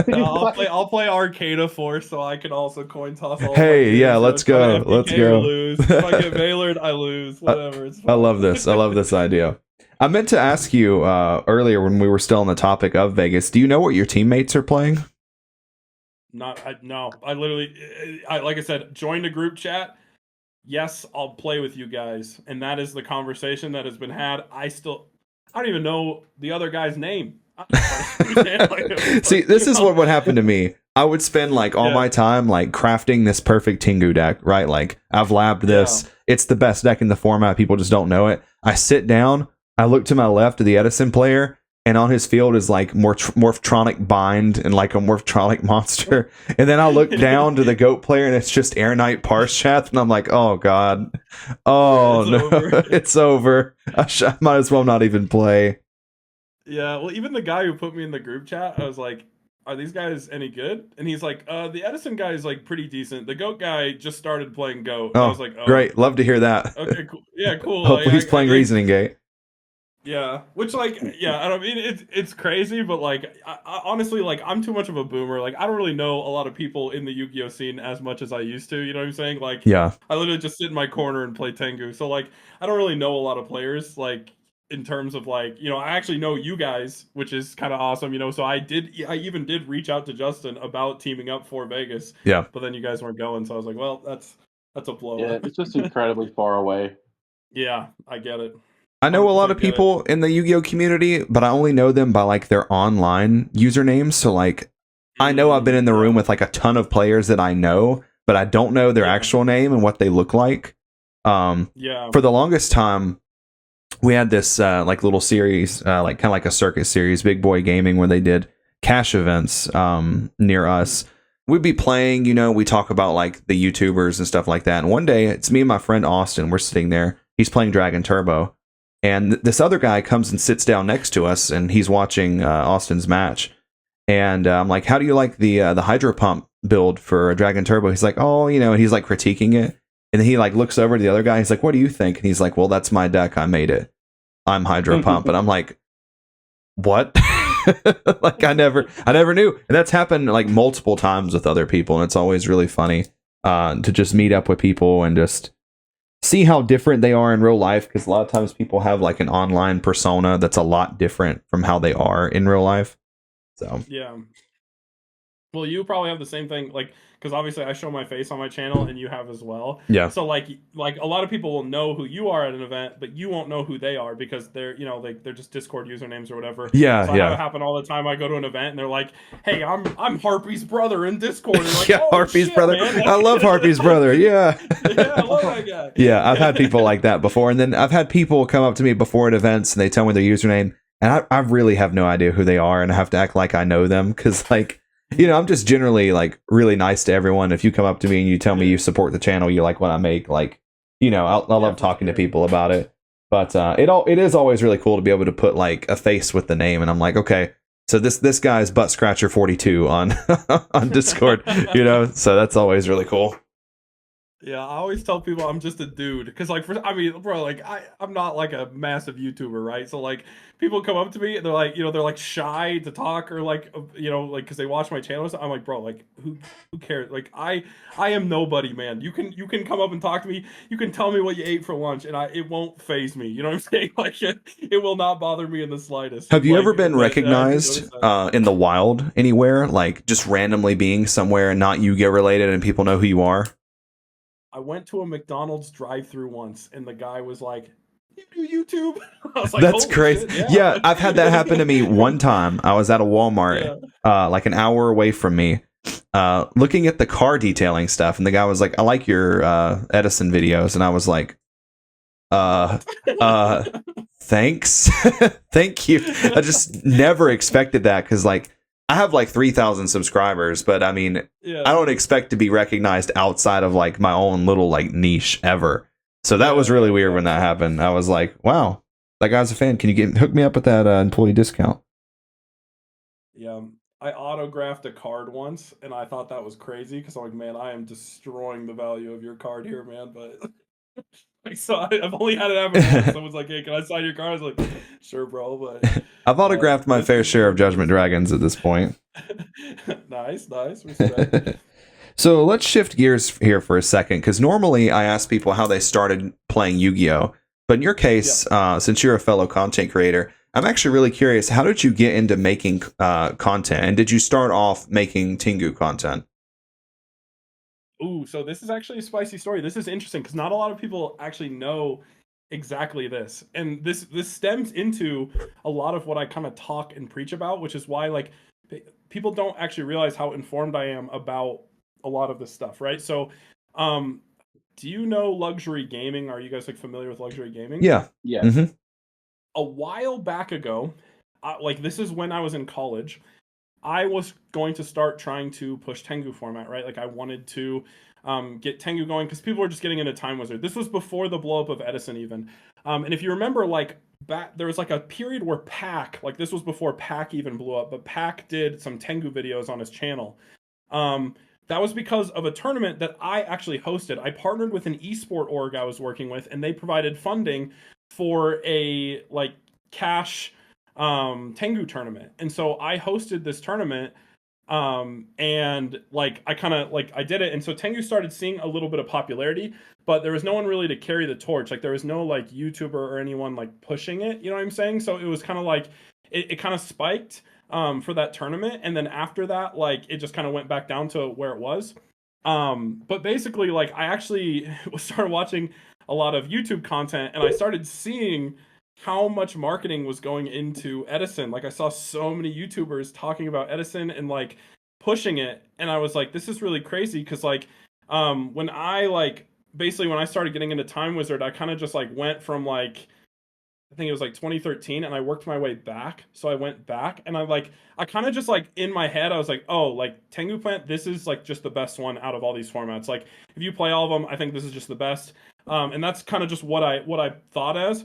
Speaker 3: No, I'll play Arcada Force, so I can also coin toss all.
Speaker 1: Hey,
Speaker 3: my kids.
Speaker 1: yeah,
Speaker 3: So
Speaker 1: let's
Speaker 3: if I
Speaker 1: go.
Speaker 3: FPK
Speaker 1: Let's
Speaker 3: or
Speaker 1: go.
Speaker 3: Lose. If I get Veilered, I lose. Whatever. It's fine.
Speaker 1: I love this. I love this idea. I meant to ask you earlier when we were still on the topic of Vegas. Do you know what your teammates are playing?
Speaker 3: No. I literally, like I said, joined a group chat. Yes, I'll play with you guys, and that is the conversation that has been had. I don't even know the other guy's name.
Speaker 1: See, this is what would happen to me. I would spend like all my time like crafting this perfect Tengu deck, right? Like I've labbed this.
Speaker 3: Yeah.
Speaker 1: It's the best deck in the format. People just don't know it. I sit down. I look to my left to the Edison player, and on his field is like Morphtronic Bind and like a Morphtronic monster. And then I look down to the GOAT player, and it's just Air Knight Parschath, and I'm like, oh god, oh
Speaker 3: It's
Speaker 1: no,
Speaker 3: over.
Speaker 1: it's over. I might as well not even play.
Speaker 3: Yeah, well, even the guy who put me in the group chat, I was like, are these guys any good? And he's like, the Edison guy is like pretty decent. The GOAT guy just started playing GOAT.
Speaker 1: Oh,
Speaker 3: I was like, oh,
Speaker 1: great, love to hear that.
Speaker 3: Okay, cool. Yeah, cool.
Speaker 1: Hopefully he's playing Reasoning Gate.
Speaker 3: Yeah, which like, yeah, I don't mean it's crazy, but like, I honestly, like, I'm too much of a boomer. Like, I don't really know a lot of people in the Yu-Gi-Oh scene as much as I used to. You know what I'm saying? Like,
Speaker 1: Yeah.
Speaker 3: I literally just sit in my corner and play Tengu. So like, I don't really know a lot of players. Like, in terms of like, you know, I actually know you guys, which is kind of awesome. You know, so I even did reach out to Justin about teaming up for Vegas.
Speaker 1: Yeah.
Speaker 3: But then you guys weren't going, so I was like, well, that's a blow.
Speaker 2: Yeah, it's just incredibly far away.
Speaker 3: Yeah, I get it.
Speaker 1: I know a lot of people in the Yu-Gi-Oh community, but I only know them by like their online usernames. So like, I know I've been in the room with like a ton of players that I know, but I don't know their actual name and what they look like.
Speaker 3: Yeah.
Speaker 1: For the longest time, we had this like little series, like kind of like a circus series, Big Boy Gaming, where they did cash events near us. We'd be playing, you know, we talk about like the YouTubers and stuff like that. And one day, it's me and my friend Austin. We're sitting there. He's playing Dragon Turbo. And this other guy comes and sits down next to us, and he's watching Austin's match. And I'm like, how do you like the Hydro Pump build for Dragon Turbo? He's like, oh, you know, and he's like critiquing it. And then he like looks over to the other guy. He's like, what do you think? And he's like, well, that's my deck. I made it. I'm Hydro Pump. And I'm like, what? Like I never knew. And that's happened like multiple times with other people. And it's always really funny to just meet up with people and just see how different they are in real life. Because a lot of times people have like an online persona that's a lot different from how they are in real life. So
Speaker 3: yeah. Well, you probably have the same thing, like, because obviously I show my face on my channel and you have as well.
Speaker 1: Yeah.
Speaker 3: So like a lot of people will know who you are at an event, but you won't know who they are because they're, you know, they're just Discord usernames or whatever.
Speaker 1: Yeah,
Speaker 3: so I
Speaker 1: yeah.
Speaker 3: have it happen all the time. I go to an event and they're like, "Hey, I'm Harpy's brother in Discord." And like,
Speaker 1: yeah,
Speaker 3: oh,
Speaker 1: Harpy's
Speaker 3: shit,
Speaker 1: brother.
Speaker 3: man.
Speaker 1: I love Harpy's brother. Yeah.
Speaker 3: Yeah, I love that guy.
Speaker 1: Yeah, I've had people like that before, and then I've had people come up to me before at events and they tell me their username, and I really have no idea who they are, and I have to act like I know them because, like, you know, I'm just generally like really nice to everyone. If you come up to me and you tell me you support the channel, you like what I make, like, you know, I love talking to people about it. But it is always really cool to be able to put like a face with the name, and I'm like, okay, so this guy's Butt Scratcher 42 on on Discord, you know, so that's always really cool.
Speaker 3: Yeah, I always tell people I'm just a dude because, like, bro, like, I'm not like a massive YouTuber, right? So, like, people come up to me and they're like, they're like shy to talk or like, like because they watch my channel. So I'm like, bro, like, who cares? Like, I am nobody, man. You can come up and talk to me. You can tell me what you ate for lunch, and it won't phase me. You know what I'm saying? Like, it will not bother me in the slightest.
Speaker 1: Have you
Speaker 3: Like,
Speaker 1: ever been
Speaker 3: I just
Speaker 1: recognized
Speaker 3: noticed that.
Speaker 1: in the wild anywhere, like just randomly being somewhere and not Yu-Gi-Oh related, and people know who you are?
Speaker 3: I went to a McDonald's drive-through once, and the guy was like, "You do YouTube?" I was like,
Speaker 1: That's
Speaker 3: "Holy
Speaker 1: crazy.
Speaker 3: shit, yeah."
Speaker 1: Yeah, I've had that happen to me one time. I was at a Walmart, like an hour away from me, looking at the car detailing stuff, and the guy was like, "I like your Edison videos," and I was like, uh, uh, thanks, thank you. I just never expected that because, like, I have like 3,000 subscribers, but I mean,
Speaker 3: Yeah.
Speaker 1: I don't expect to be recognized outside of like my own little like niche ever. So that was really weird when that happened. I was like, wow, that guy's a fan. Can you hook me up with that employee discount?
Speaker 3: Yeah, I autographed a card once, and I thought that was crazy because I'm like, man, I am destroying the value of your card here, man. But like, so I've only had it happen once. Someone's like, "Hey, can I sign your card?" I was like, "Sure, bro." But
Speaker 1: I've autographed my fair share of Judgment Dragons at this point.
Speaker 3: Nice, respect.
Speaker 1: So let's shift gears here for a second, because normally I ask people how they started playing Yu-Gi-Oh! But in your case, since you're a fellow content creator, I'm actually really curious, how did you get into making content? And did you start off making Tengu content?
Speaker 3: Ooh, so this is actually a spicy story. This is interesting because not a lot of people actually know exactly this. And this stems into a lot of what I kind of talk and preach about, which is why like people don't actually realize how informed I am about a lot of this stuff, right? So, do you know luxury gaming? Are you guys like familiar with luxury gaming?
Speaker 1: Yeah.
Speaker 2: Yeah.
Speaker 1: Mm-hmm.
Speaker 3: A while back ago, like this is when I was in college, I was going to start trying to push Tengu format, right? Like I wanted to get Tengu going because people were just getting into Time Wizard. This was before the blow up of Edison, even. And if you remember, like there was like a period where Pac, like this was before Pac even blew up, but Pac did some Tengu videos on his channel. That was because of a tournament that I actually hosted. I partnered with an esport org I was working with, and they provided funding for a like cash Tengu tournament. And so I hosted this tournament, and like I kind of like I did it, and so Tengu started seeing a little bit of popularity, but there was no one really to carry the torch. Like there was no like YouTuber or anyone like pushing it, you know what I'm saying? So it was kind of like it kind of spiked for that tournament, and then after that like it just kind of went back down to where it was. But basically like I actually started watching a lot of YouTube content, and I started seeing how much marketing was going into Edison. Like I saw so many YouTubers talking about Edison and like pushing it, and I was like, this is really crazy because like when I like basically when I started getting into Time Wizard, I kind of just like went from like I think it was like 2013, and I worked my way back. So I went back, and I kind of just like in my head I was like, oh, like Tengu Plant, this is like just the best one out of all these formats. Like if you play all of them, I think this is just the best. And that's kind of just what I thought as.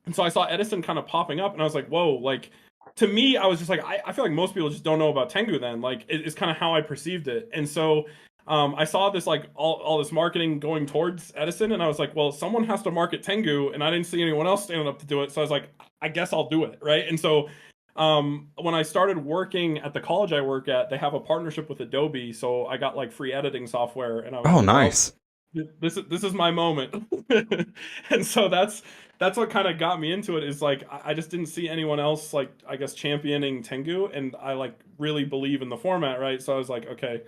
Speaker 3: And so I saw Edison kind of popping up, and I was like, whoa, like to me, I was just like, I feel like most people just don't know about Tengu then. Like it's kind of how I perceived it. And so I saw this like all this marketing going towards Edison, and I was like, well, someone has to market Tengu, and I didn't see anyone else standing up to do it. So I was like, I guess I'll do it, right? And so when I started working at the college I work at, they have a partnership with Adobe, so I got like free editing software, and I was like,
Speaker 1: nice.
Speaker 3: well, this is my moment. And so that's what kind of got me into it, is like I just didn't see anyone else like I guess championing Tengu, and I like really believe in the format, right? So I was like, okay,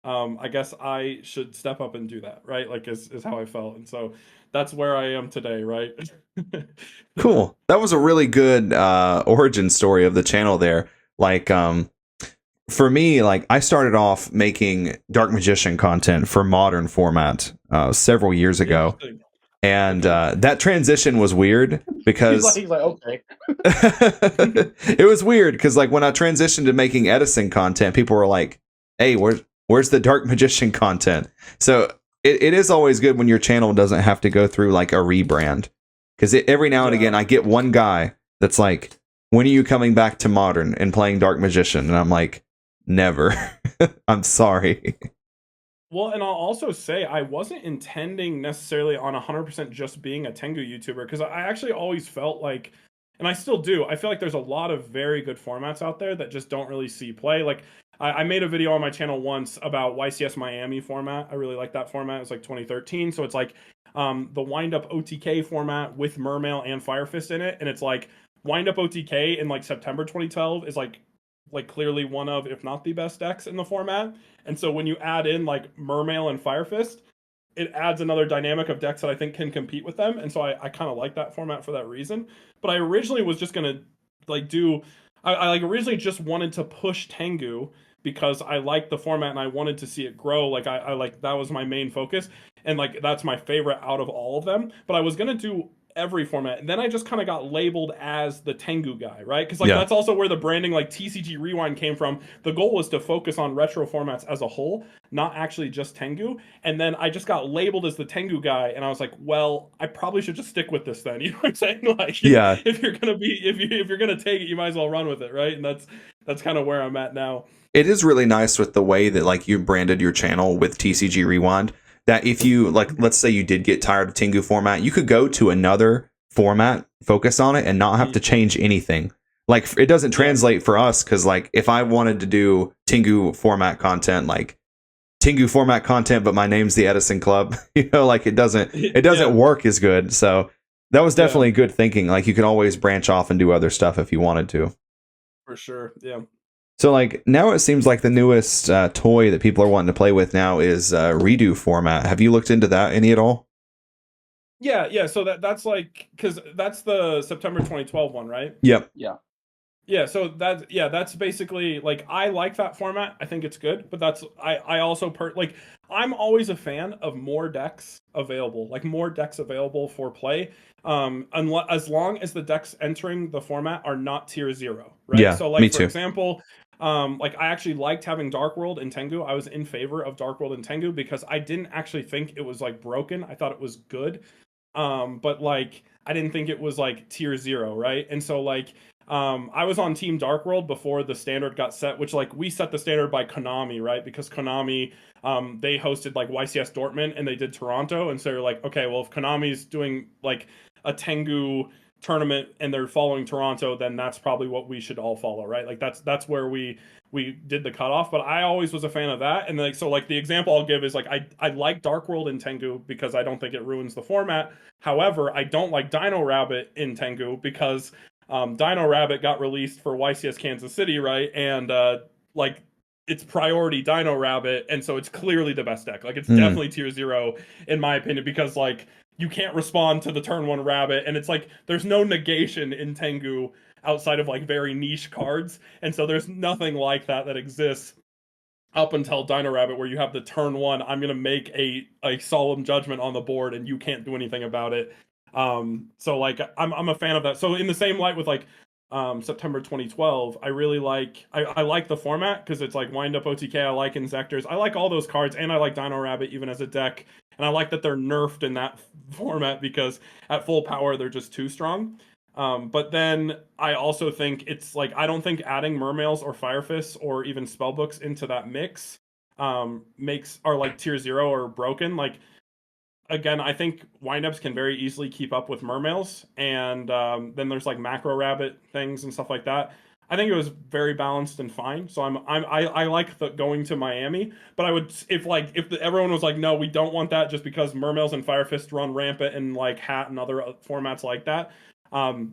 Speaker 3: I guess I should step up and do that, right? Like is how I felt. And so that's where I am today, right?
Speaker 1: Cool. That was a really good origin story of the channel there. Like for me, like I started off making Dark Magician content for modern format several years ago. And that transition was weird because
Speaker 2: he's like okay.
Speaker 1: It was weird because like when I transitioned to making Edison content, people were like, hey, where's the Dark Magician content? So it is always good when your channel doesn't have to go through like a rebrand, because every now and again I get one guy that's like, when are you coming back to modern and playing Dark Magician? And I'm like, never. I'm sorry.
Speaker 3: Well, and I'll also say I wasn't intending necessarily on 100% just being a Tengu YouTuber, because I actually always felt like, and I still do, I feel like there's a lot of very good formats out there that just don't really see play. Like, I made a video on my channel once about YCS Miami format. I really like that format. It was like 2013. So it's like the wind-up OTK format with Mermail and Fire Fist in it. And it's like wind-up OTK in like September 2012 is like clearly one of, if not the best decks in the format. And so when you add in like Mermail and Fire Fist, it adds another dynamic of decks that I think can compete with them. And so I kind of like that format for that reason. But I originally was just gonna like do I like originally just wanted to push Tengu because I liked the format and I wanted to see it grow. Like I like that was my main focus. And like that's my favorite out of all of them. But I was gonna do every format, and then I just kind of got labeled as the Tengu guy, right? Because like that's also where the branding like TCG Rewind came from. The goal was to focus on retro formats as a whole, not actually just Tengu. And then I just got labeled as the Tengu guy, and I was like, well, I probably should just stick with this then. You know what I'm saying? Like, if you're gonna be if you're gonna take it, you might as well run with it, right? And that's kind of where I'm at now.
Speaker 1: It is really nice with the way that like you branded your channel with TCG Rewind, that if you like, let's say you did get tired of Tengu format, you could go to another format, focus on it, and not have to change anything. Like it doesn't translate for us, because like if I wanted to do Tengu format content, like Tengu format content, but my name's the Edison Club, you know, like it doesn't work as good. So that was definitely good thinking. Like you can always branch off and do other stuff if you wanted to.
Speaker 3: For sure, yeah.
Speaker 1: So like now it seems like the newest toy that people are wanting to play with now is redo format. Have you looked into that any at all?
Speaker 3: Yeah. So that's like, because that's the September 2012 one, right?
Speaker 1: Yep.
Speaker 3: Yeah. So that's basically like I like that format. I think it's good, but I also like I'm always a fan of more decks available, like more decks available for play. As long as the decks entering the format are not tier 0, right?
Speaker 1: Yeah,
Speaker 3: so like
Speaker 1: me
Speaker 3: for
Speaker 1: too.
Speaker 3: example, like I actually liked having Dark World and Tengu. I was in favor of Dark World and Tengu because I didn't actually think it was like broken. I thought it was good. But like I didn't think it was like tier 0, right? And so like I was on Team Dark World before the standard got set, which like we set the standard by Konami, right? Because Konami they hosted like YCS Dortmund and they did Toronto, and so you're like, okay, well if Konami's doing like a Tengu tournament and they're following Toronto, then that's probably what we should all follow, right? Like that's where we did the cutoff. But I always was a fan of that. And like so like the example I'll give is like I like Dark World in Tengu because I don't think it ruins the format. However, I don't like Dino Rabbit in Tengu because Dino Rabbit got released for YCS Kansas City, right? And like it's priority Dino Rabbit, and so it's clearly the best deck. Like it's definitely tier 0 in my opinion, because like you can't respond to the turn 1 rabbit, and it's like there's no negation in Tengu outside of like very niche cards, and so there's nothing like that exists up until Dino Rabbit, where you have the turn 1, I'm gonna make a solemn judgment on the board and you can't do anything about it. So like I'm a fan of that. So in the same light with like September 2012, I really like I like the format because it's like wind up OTK. I like Insectors. I like all those cards, and I like Dino Rabbit even as a deck. And I like that they're nerfed in that format because at full power they're just too strong. But then I also think it's like I don't think adding Mermails or Fire Fists or even Spellbooks into that mix makes are like tier 0 or broken. Like again, I think windups can very easily keep up with Mermails, and then there's like Macro Rabbit things and stuff like that. I think it was very balanced and fine. So I like the going to Miami, but I would if everyone was like, no, we don't want that just because Mermails and Fire Fist run rampant in like Hat and other formats like that.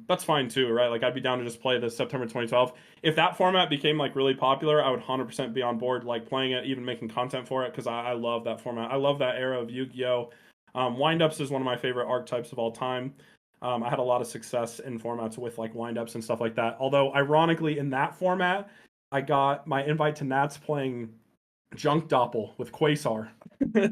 Speaker 3: That's fine too, right? Like I'd be down to just play this September 2012. If that format became like really popular, I would 100% be on board, like playing it, even making content for it, because I love that format. I love that era of Yu-Gi-Oh! Windups is one of my favorite archetypes of all time. I had a lot of success in formats with like windups and stuff like that. Although, ironically, in that format, I got my invite to Nats playing Junk Doppel with Quasar.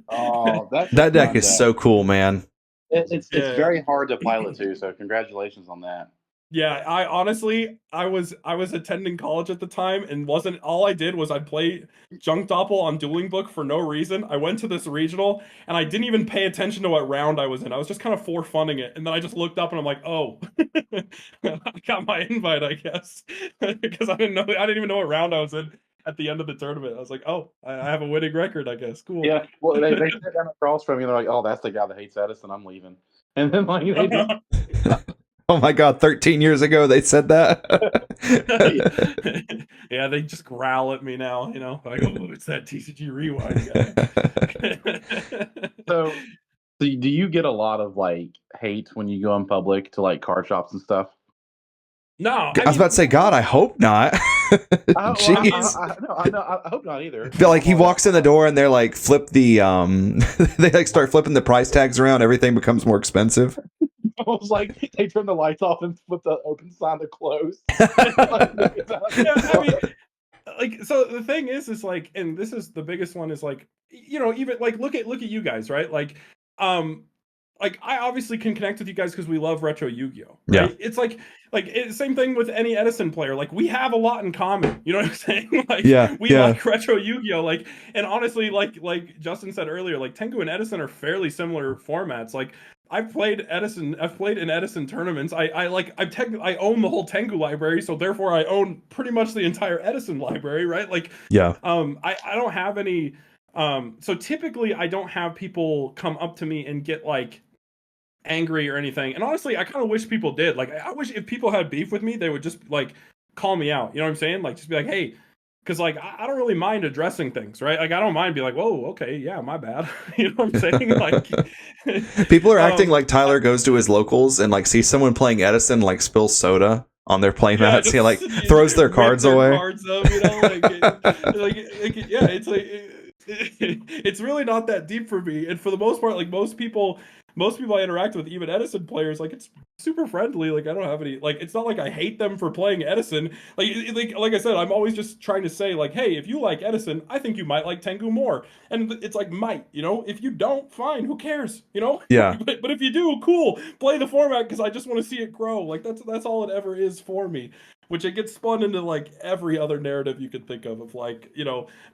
Speaker 2: Oh,
Speaker 1: that deck is so cool, man.
Speaker 2: It's very hard to pilot too. So congratulations on that.
Speaker 3: Yeah, I honestly, I was attending college at the time, and wasn't all I did was I played Junk Doppel on Dueling Book for no reason. I went to this regional, and I didn't even pay attention to what round I was in. I was just kind of for funning it, and then I just looked up, and I'm like, oh, I got my invite, I guess, because I didn't even know what round I was in. at the end of the tournament. I was like, oh, I have a winning record, I guess. Cool.
Speaker 2: Yeah, well, they sat down across from me. And they're like, "Oh, that's the guy that hates Edison. I'm leaving." And then like they just
Speaker 1: Oh my god, 13 years ago they said that.
Speaker 3: Yeah, they just growl at me now, like, oh, it's that TCG Rewind guy.
Speaker 2: so do you get a lot of like hate when you go in public to like card shops and stuff?
Speaker 3: No,
Speaker 1: I was about to say, God, I hope not. Jeez.
Speaker 2: I hope not either.
Speaker 1: I feel like he walks in the door and they're like flip the they like start flipping the price tags around, everything becomes more expensive.
Speaker 2: Almost like they turn the lights off and flip the open sign to close.
Speaker 3: Yeah, I mean, like, so the thing is like, and this is the biggest one, is like, even like look at you guys, right? Like I obviously can connect with you guys because we love retro Yu-Gi-Oh! Right?
Speaker 1: Yeah.
Speaker 3: It's like same thing with any Edison player. Like, we have a lot in common. You know what I'm saying? Like, we like retro Yu-Gi-Oh! Like, and honestly, like Justin said earlier, like Tengu and Edison are fairly similar formats. Like, I've played in Edison tournaments. I own the whole Tengu library, so therefore I own pretty much the entire Edison library, right? Like, I don't have any. So typically I don't have people come up to me and get like angry or anything. And honestly, I kind of wish people did. Like, I wish if people had beef with me, they would just like call me out. You know what I'm saying? Like, just be like, hey, because like I don't really mind addressing things, right? Like, I don't mind being like, whoa, okay, yeah, my bad. You know what I'm saying? Like,
Speaker 1: people are acting like Tyler goes to his locals and like sees someone playing Edison, like spill soda on their playmats. He like throws their cards away.
Speaker 3: Cards up, it's like it's really not that deep for me. And for the most part, like most people I interact with, even Edison players, like, it's super friendly. Like, I don't have any, like, it's not like I hate them for playing Edison. Like I said, I'm always just trying to say, like, hey, if you like Edison, I think you might like Tengu more. And it's like, might, if you don't, fine, who cares,
Speaker 1: Yeah.
Speaker 3: But if you do, cool, play the format, because I just want to see it grow. Like, that's all it ever is for me. Which it gets spun into like every other narrative you could think of like,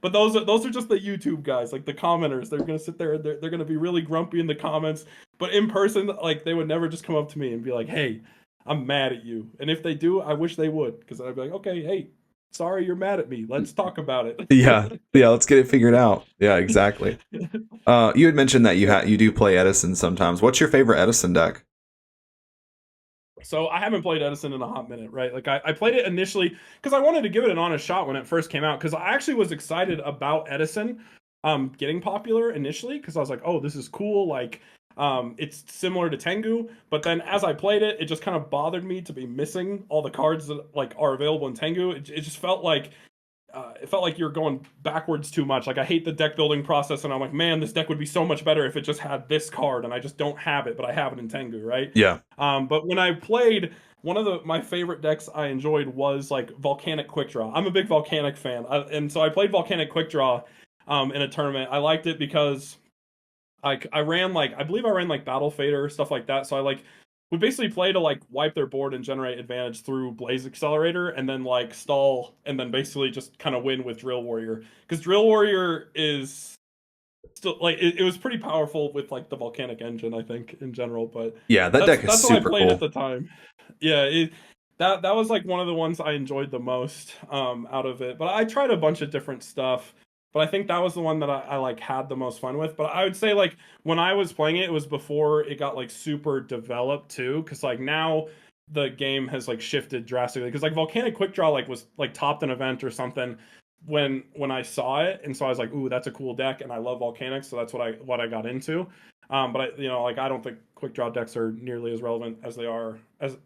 Speaker 3: but those are just the YouTube guys, like the commenters. They're gonna sit there and they're gonna be really grumpy in the comments, but in person, like, they would never just come up to me and be like, hey, I'm mad at you. And if they do, I wish they would, because I'd be like, okay, hey, sorry you're mad at me, let's talk about it.
Speaker 1: yeah, let's get it figured out. Yeah, exactly. You had mentioned that you do play Edison sometimes. What's your favorite Edison deck?
Speaker 3: So I haven't played Edison in a hot minute, right? Like, I played it initially because I wanted to give it an honest shot when it first came out, because I actually was excited about Edison getting popular initially, because I was like, oh, this is cool. Like, it's similar to Tengu, but then as I played it, it just kind of bothered me to be missing all the cards that like are available in Tengu. It just felt like you're going backwards too much. Like, I hate the deck building process, and I'm like, man, this deck would be so much better if it just had this card, and I just don't have it, but I have it in Tengu, right?
Speaker 1: Yeah.
Speaker 3: But when I played, one of my favorite decks I enjoyed was like Volcanic Quickdraw. I'm a big Volcanic fan, and so I played Volcanic Quickdraw in a tournament. I liked it because I believe I ran like Battle Fader, stuff like that. So I would basically play to like wipe their board and generate advantage through Blaze Accelerator, and then like stall, and then basically just kind of win with Drill Warrior, because Drill Warrior is still like it was pretty powerful with like the Volcanic Engine, I think, in general. But
Speaker 1: yeah, that deck is
Speaker 3: that's
Speaker 1: super
Speaker 3: what I played
Speaker 1: cool
Speaker 3: at the time. Yeah, that was like one of the ones I enjoyed the most out of it. But I tried a bunch of different stuff. But I think that was the one that I like had the most fun with. But I would say, like, when I was playing it, it was before it got like super developed too, because like now the game has like shifted drastically. Because like Volcanic Quickdraw like was like topped an event or something when I saw it, and so I was like, ooh, that's a cool deck, and I love Volcanic, so that's what I got into. But I don't think Quickdraw decks are nearly as relevant as they were, today.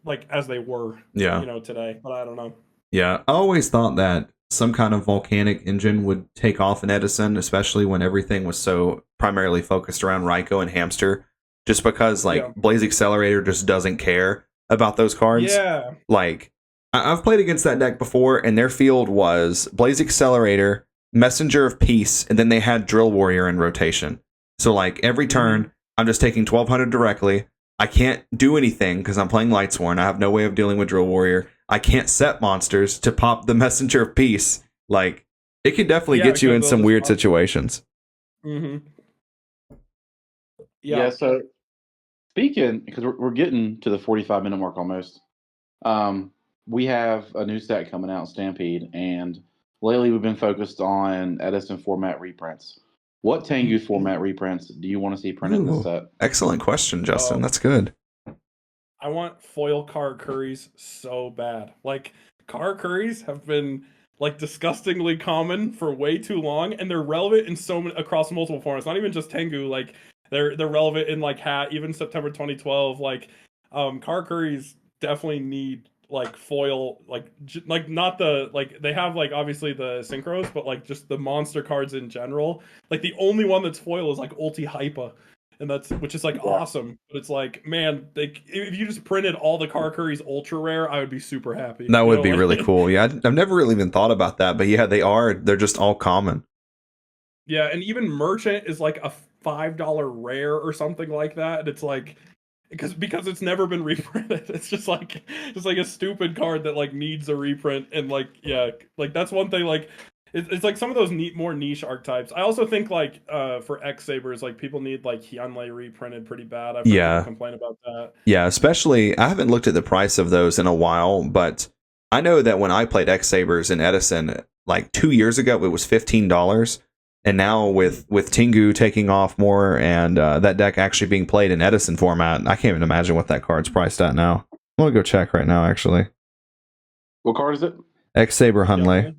Speaker 3: But I don't know.
Speaker 1: Yeah, I always thought that some kind of volcanic engine would take off in Edison, especially when everything was so primarily focused around Raikou and Hamster, just because Blaze Accelerator just doesn't care about those cards.
Speaker 3: Yeah.
Speaker 1: Like, I've played against that deck before, and their field was Blaze Accelerator, Messenger of Peace, and then they had Drill Warrior in rotation. So like every turn, I'm just taking 1200 directly. I can't do anything because I'm playing Lightsworn. I have no way of dealing with Drill Warrior. I can't set monsters to pop the Messenger of Peace. Like, it can definitely get you in some weird situations.
Speaker 3: Mm-hmm.
Speaker 2: Yeah. So speaking, because we're getting to the 45-minute mark almost. We have a new set coming out, Stampede, and lately we've been focused on Edison format reprints. What Tengu format reprints do you want to see printed in this
Speaker 1: Ooh,
Speaker 2: set?
Speaker 1: excellent question, Justin.
Speaker 3: Oh.
Speaker 1: That's good.
Speaker 3: I want foil Car Curries so bad. Like Car Curries have been like disgustingly common for way too long, and they're relevant in so many across multiple formats. Not even just Tengu. Like they're relevant in like Hat, even September 2012. Like Car Curries definitely need like foil, like not the like they have like obviously the synchros, but like just the monster cards in general. Like the only one that's foil is like Ulti Hypa, and that's which is like awesome. But it's like, man, if you just printed all the Car Curries ultra rare, I would be super happy.
Speaker 1: That would be
Speaker 3: like,
Speaker 1: really cool. Yeah, I've never really even thought about that, but yeah, they're just all common.
Speaker 3: Yeah, and even Merchant is like a $5 rare or something like that, and it's like because it's never been reprinted. It's just like a stupid card that like needs a reprint, and like yeah, like that's one thing. Like it's like some of those more niche archetypes. I also think like for X Sabers, like people need like Hyunlei reprinted pretty bad. I've heard people complain about that.
Speaker 1: Yeah, especially I haven't looked at the price of those in a while, but I know that when I played X Sabers in Edison like 2 years ago, it was $15. And now with Tengu taking off more and that deck actually being played in Edison format, I can't even imagine what that card's priced at now. I'm gonna go check right now, actually.
Speaker 2: What card is it?
Speaker 1: X Saber Hyunlei.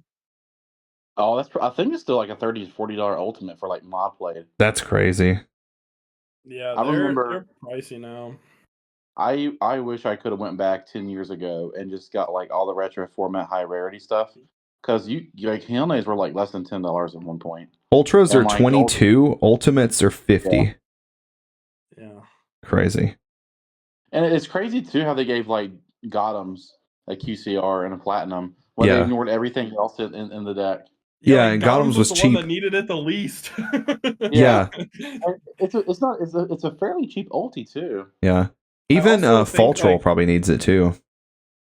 Speaker 2: Oh, I think it's still like a $30 to $40 ultimate for like mod played.
Speaker 1: That's crazy.
Speaker 3: Yeah,
Speaker 2: I remember
Speaker 3: they're pricey now.
Speaker 2: I wish I could have went back 10 years ago and just got like all the retro format high rarity stuff, because you like Hyunlei's were like less than $10 at one point.
Speaker 1: Ultras
Speaker 2: And,
Speaker 1: are
Speaker 2: like,
Speaker 1: 22, ultimates are 50.
Speaker 3: Yeah.
Speaker 1: Crazy.
Speaker 2: And it's crazy too how they gave like Gothams a QCR and a platinum when they ignored everything else in the deck.
Speaker 1: Yeah,
Speaker 3: like,
Speaker 1: and Gothams was
Speaker 3: the
Speaker 1: cheap.
Speaker 3: one that needed it the least.
Speaker 1: Yeah.
Speaker 2: It's a fairly cheap ulti too.
Speaker 1: Yeah. Even Faltrol probably needs it too.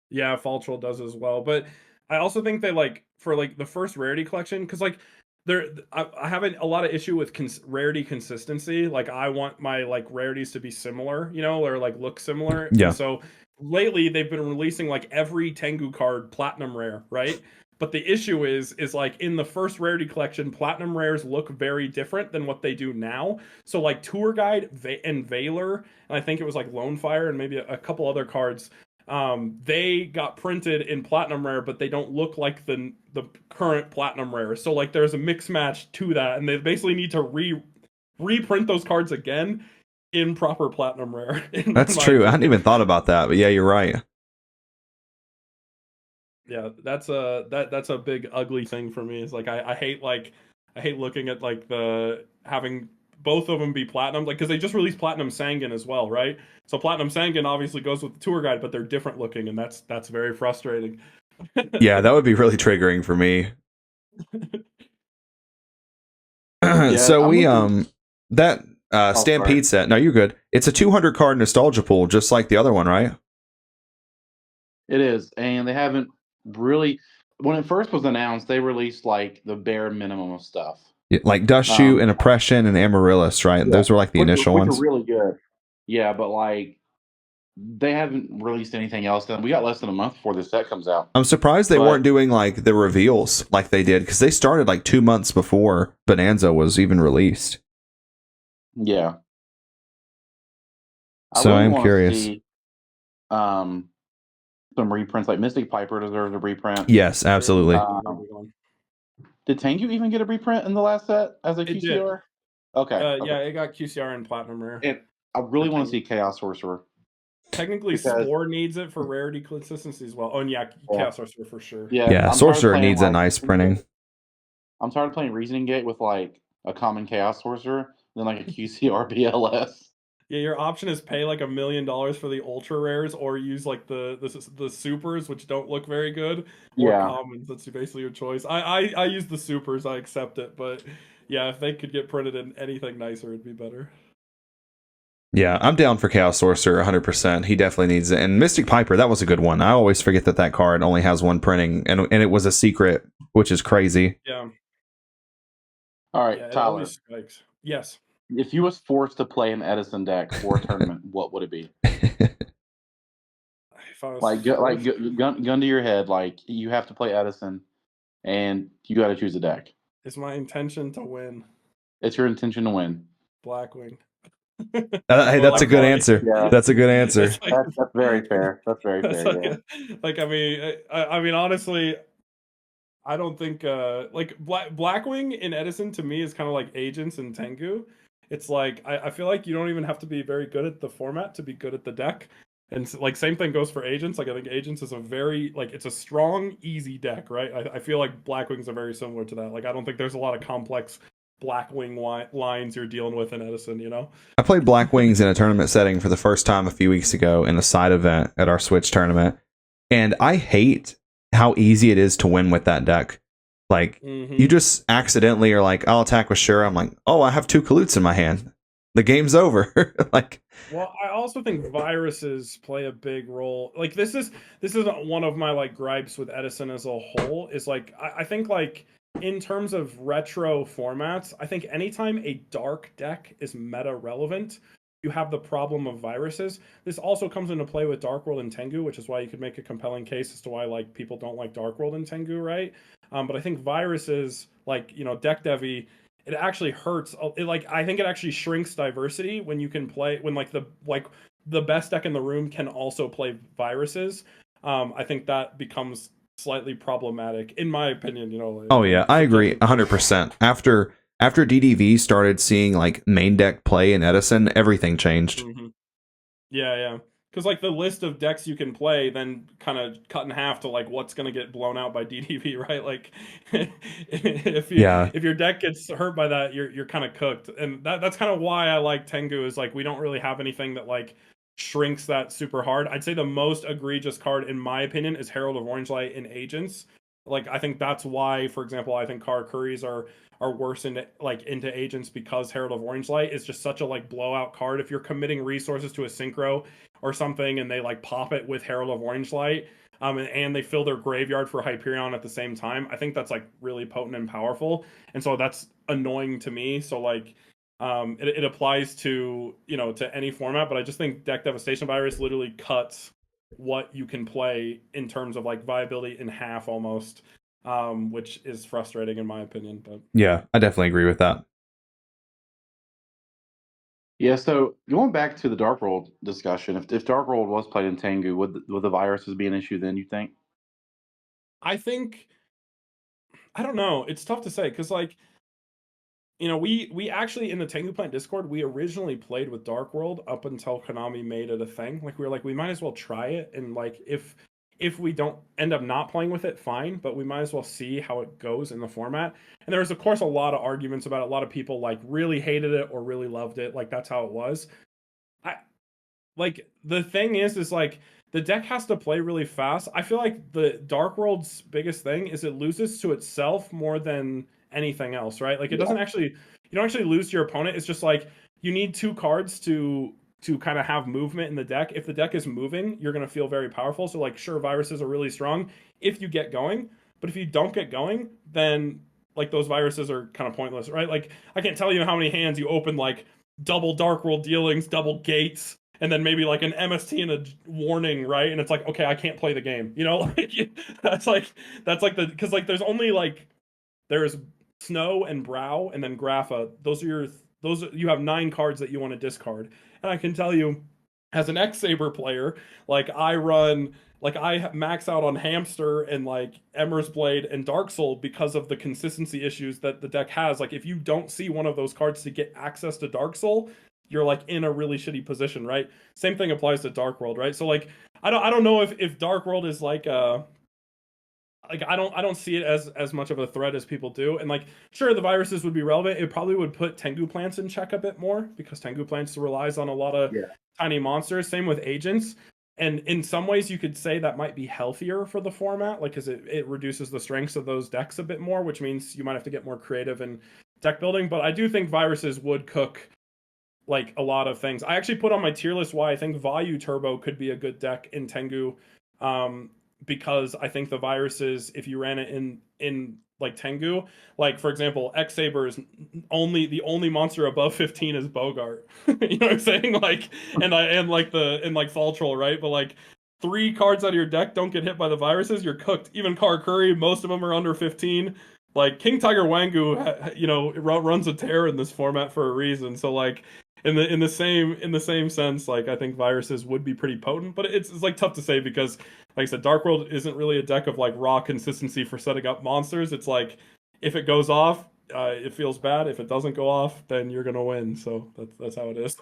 Speaker 3: Yeah, Faltrol does as well. But I also think they like for like the first rarity collection, because like I have a lot of issue with rarity consistency. Like I want my like rarities to be similar, you know, or like look similar.
Speaker 1: Yeah.
Speaker 3: And so lately they've been releasing like every Tengu card platinum rare, right? But the issue is like in the first rarity collection, platinum rares look very different than what they do now. So like Tour Guide and Valor, and I think it was like Lone Fire and maybe a couple other cards, they got printed in platinum rare, but they don't look like the current platinum rare. So like there's a mix match to that, and they basically need to reprint those cards again in proper platinum rare.
Speaker 1: That's true. I hadn't even thought about that, but yeah, you're right.
Speaker 3: Yeah, that's a big ugly thing for me. It's like I hate looking at like the having both of them be platinum, like because they just released Platinum Sangan as well, right? So Platinum Sangan obviously goes with the Tour Guide, but they're different looking, and that's very frustrating.
Speaker 1: Yeah, that would be really triggering for me. So we that Stampede set. No, you're good. It's a 200 card nostalgia pool, just like the other one, right?
Speaker 2: It is, and they haven't really. When it first was announced, they released like the bare minimum of stuff,
Speaker 1: like Dust Shoe and Oppression and Amaryllis, right? Yeah. Those were like the initial ones.
Speaker 2: Which are really good. Yeah, but like they haven't released anything else. Then we got less than a month before this set comes out.
Speaker 1: I'm surprised they weren't doing like the reveals like they did, because they started like 2 months before Bonanza was even released.
Speaker 2: Yeah.
Speaker 1: So I'm curious.
Speaker 2: See, some reprints, like Mystic Piper deserves a reprint.
Speaker 1: Yes, absolutely.
Speaker 2: Did Tengu even get a reprint in the last set as a QCR? Okay.
Speaker 3: Yeah, it got QCR and Platinum Rare.
Speaker 2: And I really want to see Chaos Sorcerer.
Speaker 3: Technically, Spore needs it for rarity consistency as well. Oh, and Chaos Sorcerer for sure.
Speaker 1: Yeah, Sorcerer needs a nice printing.
Speaker 2: I'm tired of playing Reasoning Gate with like a common Chaos Sorcerer, then like a QCR BLS.
Speaker 3: Yeah, your option is pay like $1 million for the ultra rares, or use like the supers, which don't look very good, or commons. That's basically your choice. I use the supers. I accept it, but yeah, if they could get printed in anything nicer, it'd be better.
Speaker 1: Yeah, I'm down for Chaos Sorcerer 100%. He definitely needs it. And Mystic Piper, that was a good one. I always forget that card only has one printing, and it was a secret, which is crazy.
Speaker 3: Yeah.
Speaker 2: All right, Tyler.
Speaker 3: Yes.
Speaker 2: If you was forced to play an Edison deck for a tournament, what would it be? Gun to your head, like you have to play Edison. and you got to choose a deck.
Speaker 3: It's my intention to win.
Speaker 2: It's your intention to win.
Speaker 3: Blackwing.
Speaker 1: Hey, that's a good answer.
Speaker 2: Yeah.
Speaker 1: That's a good answer.
Speaker 3: Like,
Speaker 2: That's very fair. That's very fair. Yeah.
Speaker 3: like I mean, honestly, I don't think like Blackwing in Edison to me is kind of like Agents in Tengu. It's like I feel like you don't even have to be very good at the format to be good at the deck. And like same thing goes for Agents. Like I think Agents is a very like it's a strong, easy deck, right? I feel like Blackwings are very similar to that. Like I don't think there's a lot of complex Blackwing lines you're dealing with in Edison, you know?
Speaker 1: I played Black Wings in a tournament setting for the first time a few weeks ago in a side event at our Switch tournament, and I hate how easy it is to win with that deck. Like, you just accidentally are like, I'll attack with Sure. I'm like, oh, I have 2 Kalutes in my hand. The game's over. Like,
Speaker 3: well, I also think viruses play a big role. Like this is one of my like gripes with Edison as a whole. Is like I think like in terms of retro formats, I think anytime a dark deck is meta relevant, you have the problem of viruses. This also comes into play with Dark World and Tengu, which is why you could make a compelling case as to why like people don't like Dark World and Tengu, right? But I think viruses, like deck devi, it actually hurts. It like I think it actually shrinks diversity when you can play when like the best deck in the room can also play viruses. I think that becomes slightly problematic in my opinion.
Speaker 1: oh yeah, I agree 100%. After DDV started seeing like main deck play in Edison, everything changed.
Speaker 3: Yeah. Because like the list of decks you can play then kind of cut in half to like what's going to get blown out by DDV, right? Like if your deck gets hurt by that, you're kind of cooked. And that's kind of why I like Tengu is like we don't really have anything that like shrinks that super hard. I'd say the most egregious card in my opinion is Herald of Orange Light in Agents. Like I think that's why, for example, I think Karakuris are worse into Agents because Herald of Orange Light is just such a like blowout card. If you're committing resources to a synchro or something and they like pop it with Herald of Orange Light, and they fill their graveyard for Hyperion at the same time, I think that's like really potent and powerful. And so that's annoying to me. So like it applies to to any format, but I just think Deck Devastation Virus literally cuts what you can play in terms of like viability in half almost, which is frustrating in my opinion. But
Speaker 1: yeah, I definitely agree with that.
Speaker 2: Yeah, so going back to the Dark World discussion, if Dark World was played in Tengu, would the viruses be an issue then, you think?
Speaker 3: I think I don't know. It's tough to say because like we actually in the Tengu Plant Discord we originally played with Dark World up until Konami made it a thing. Like we were like we might as well try it, and like if we don't end up not playing with it, fine, but we might as well see how it goes in the format. And there was of course a lot of arguments about it. A lot of people like really hated it or really loved it. Like that's how it was. I like the thing is like the deck has to play really fast. I feel like the Dark World's biggest thing is it loses to itself more than anything else, right? Like it doesn't actually you don't actually lose to your opponent. It's just like you need 2 cards to kind of have movement in the deck. If the deck is moving, you're going to feel very powerful. So like sure, viruses are really strong if you get going, but if you don't get going, then like those viruses are kind of pointless, right? Like I can't tell you how many hands you open like double Dark World dealings, double gates, and then maybe like an MST and a warning, right? And it's like, okay, I can't play the game. Like that's like because like there's only like there's Snow and Brow and then Grapha. Those you have 9 cards that you want to discard. And I can tell you, as an X-Saber player, like I max out on Hamster and like Emmer's Blade and Dark Soul because of the consistency issues that the deck has. Like if you don't see one of those cards to get access to Dark Soul, you're like in a really shitty position, right? Same thing applies to Dark World, right? So like I don't know if Dark World is like I don't see it as much of a threat as people do. And like sure the viruses would be relevant. It probably would put Tengu plants in check a bit more because Tengu plants relies on a lot of tiny monsters. Same with Agents. And in some ways you could say that might be healthier for the format, like because it reduces the strengths of those decks a bit more, which means you might have to get more creative in deck building. But I do think viruses would cook like a lot of things. I actually put on my tier list why I think Vayu Turbo could be a good deck in Tengu. Because I think the viruses, if you ran it in like Tengu, like for example, X-Saber is the only monster above 15 is Bogart. You know what I'm saying? Like and like Fall Troll, right? But like 3 cards out of your deck don't get hit by the viruses, you're cooked. Even Karakuri, most of them are under 15. Like King Tiger Wangu, runs a tear in this format for a reason. So like in the same sense, like I think viruses would be pretty potent, but it's like tough to say because like I said, Dark World isn't really a deck of like raw consistency for setting up monsters. It's like if it goes off, it feels bad. If it doesn't go off, then you're gonna win. So that's how it is.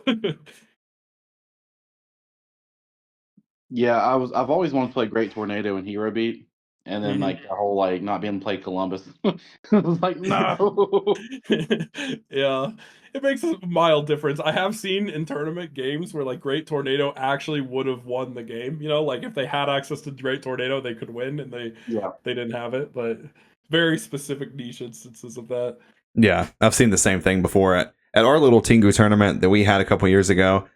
Speaker 2: Yeah, I've always wanted to play Great Tornado and Hero Beat, and then like the whole like not being able to play Columbus. I was like, no.
Speaker 3: Yeah, it makes a mild difference. I have seen in tournament games where like Great Tornado actually would have won the game. You know, like if they had access to Great Tornado, they could win, and
Speaker 2: Yeah.
Speaker 3: they didn't have it. But very specific niche instances of that.
Speaker 1: Yeah, I've seen the same thing before at our little Tengu tournament that we had a couple years ago.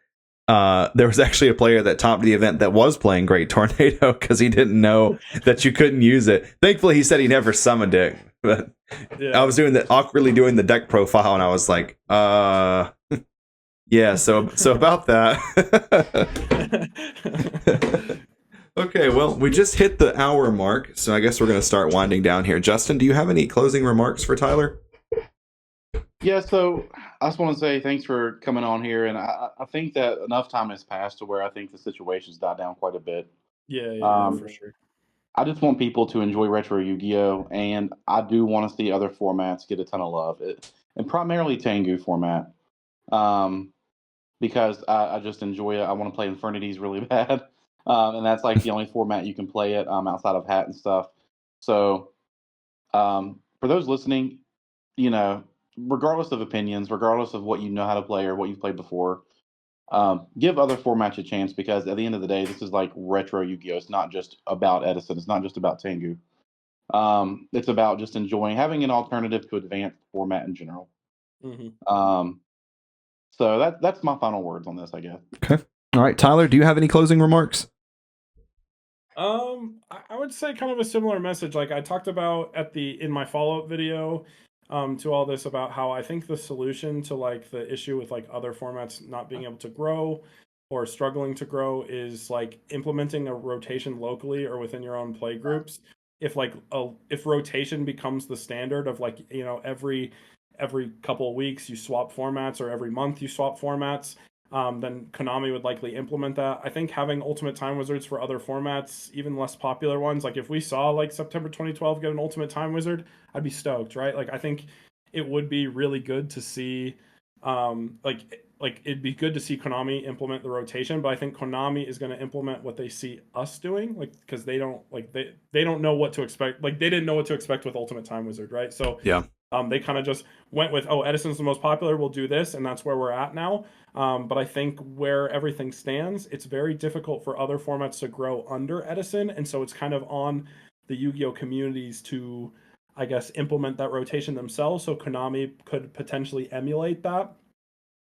Speaker 1: There was actually a player that topped the event that was playing Great Tornado because he didn't know that you couldn't use it. Thankfully, he said he never summoned it. But
Speaker 3: Yeah.
Speaker 1: I was awkwardly doing the deck profile, and I was like, yeah. So about that. Okay, well, we just hit the hour mark, so I guess we're going to start winding down here. Justin, do you have any closing remarks for Tyler?
Speaker 2: Yeah, so I just want to say thanks for coming on here, and I think that enough time has passed to where I think the situation's died down quite a bit.
Speaker 3: Yeah, for sure.
Speaker 2: I just want people to enjoy retro Yu-Gi-Oh, and I do want to see other formats get a ton of love, and primarily Tengu format, because I just enjoy it. I want to play Infernities really bad, and that's like the only format you can play it outside of Hat and stuff. So for those listening, you know, regardless of opinions, regardless of what you know how to play or what you've played before, give other formats a chance because at the end of the day, this is like retro Yu-Gi-Oh! It's not just about Edison. It's not just about Tengu. It's about just enjoying having an alternative to advanced format in general. So that's my final words on this, I guess.
Speaker 1: Okay. All right, Tyler, do you have any closing remarks?
Speaker 3: I would say kind of a similar message. Like I talked about in my follow-up video to all this about how I think the solution to like the issue with like other formats not being able to grow or struggling to grow is like implementing a rotation locally or within your own play groups. If rotation becomes the standard of like, you know, every couple of weeks you swap formats or every month you swap formats, then Konami would likely implement that. I think having Ultimate Time Wizards for other formats, even less popular ones, like if we saw like September 2012 get an Ultimate Time Wizard, I'd be stoked, right? Like I think it would be really good to see, like it'd be good to see Konami implement the rotation, but I think Konami is going to implement what they see us doing, like because they don't know what to expect. Like they didn't know what to expect with Ultimate Time Wizard, right? So
Speaker 1: yeah.
Speaker 3: They kind of just went with, oh, Edison's the most popular, we'll do this, and that's where we're at now. But I think where everything stands, it's very difficult for other formats to grow under Edison, and so it's kind of on the Yu-Gi-Oh communities to, I guess, implement that rotation themselves, so Konami could potentially emulate that,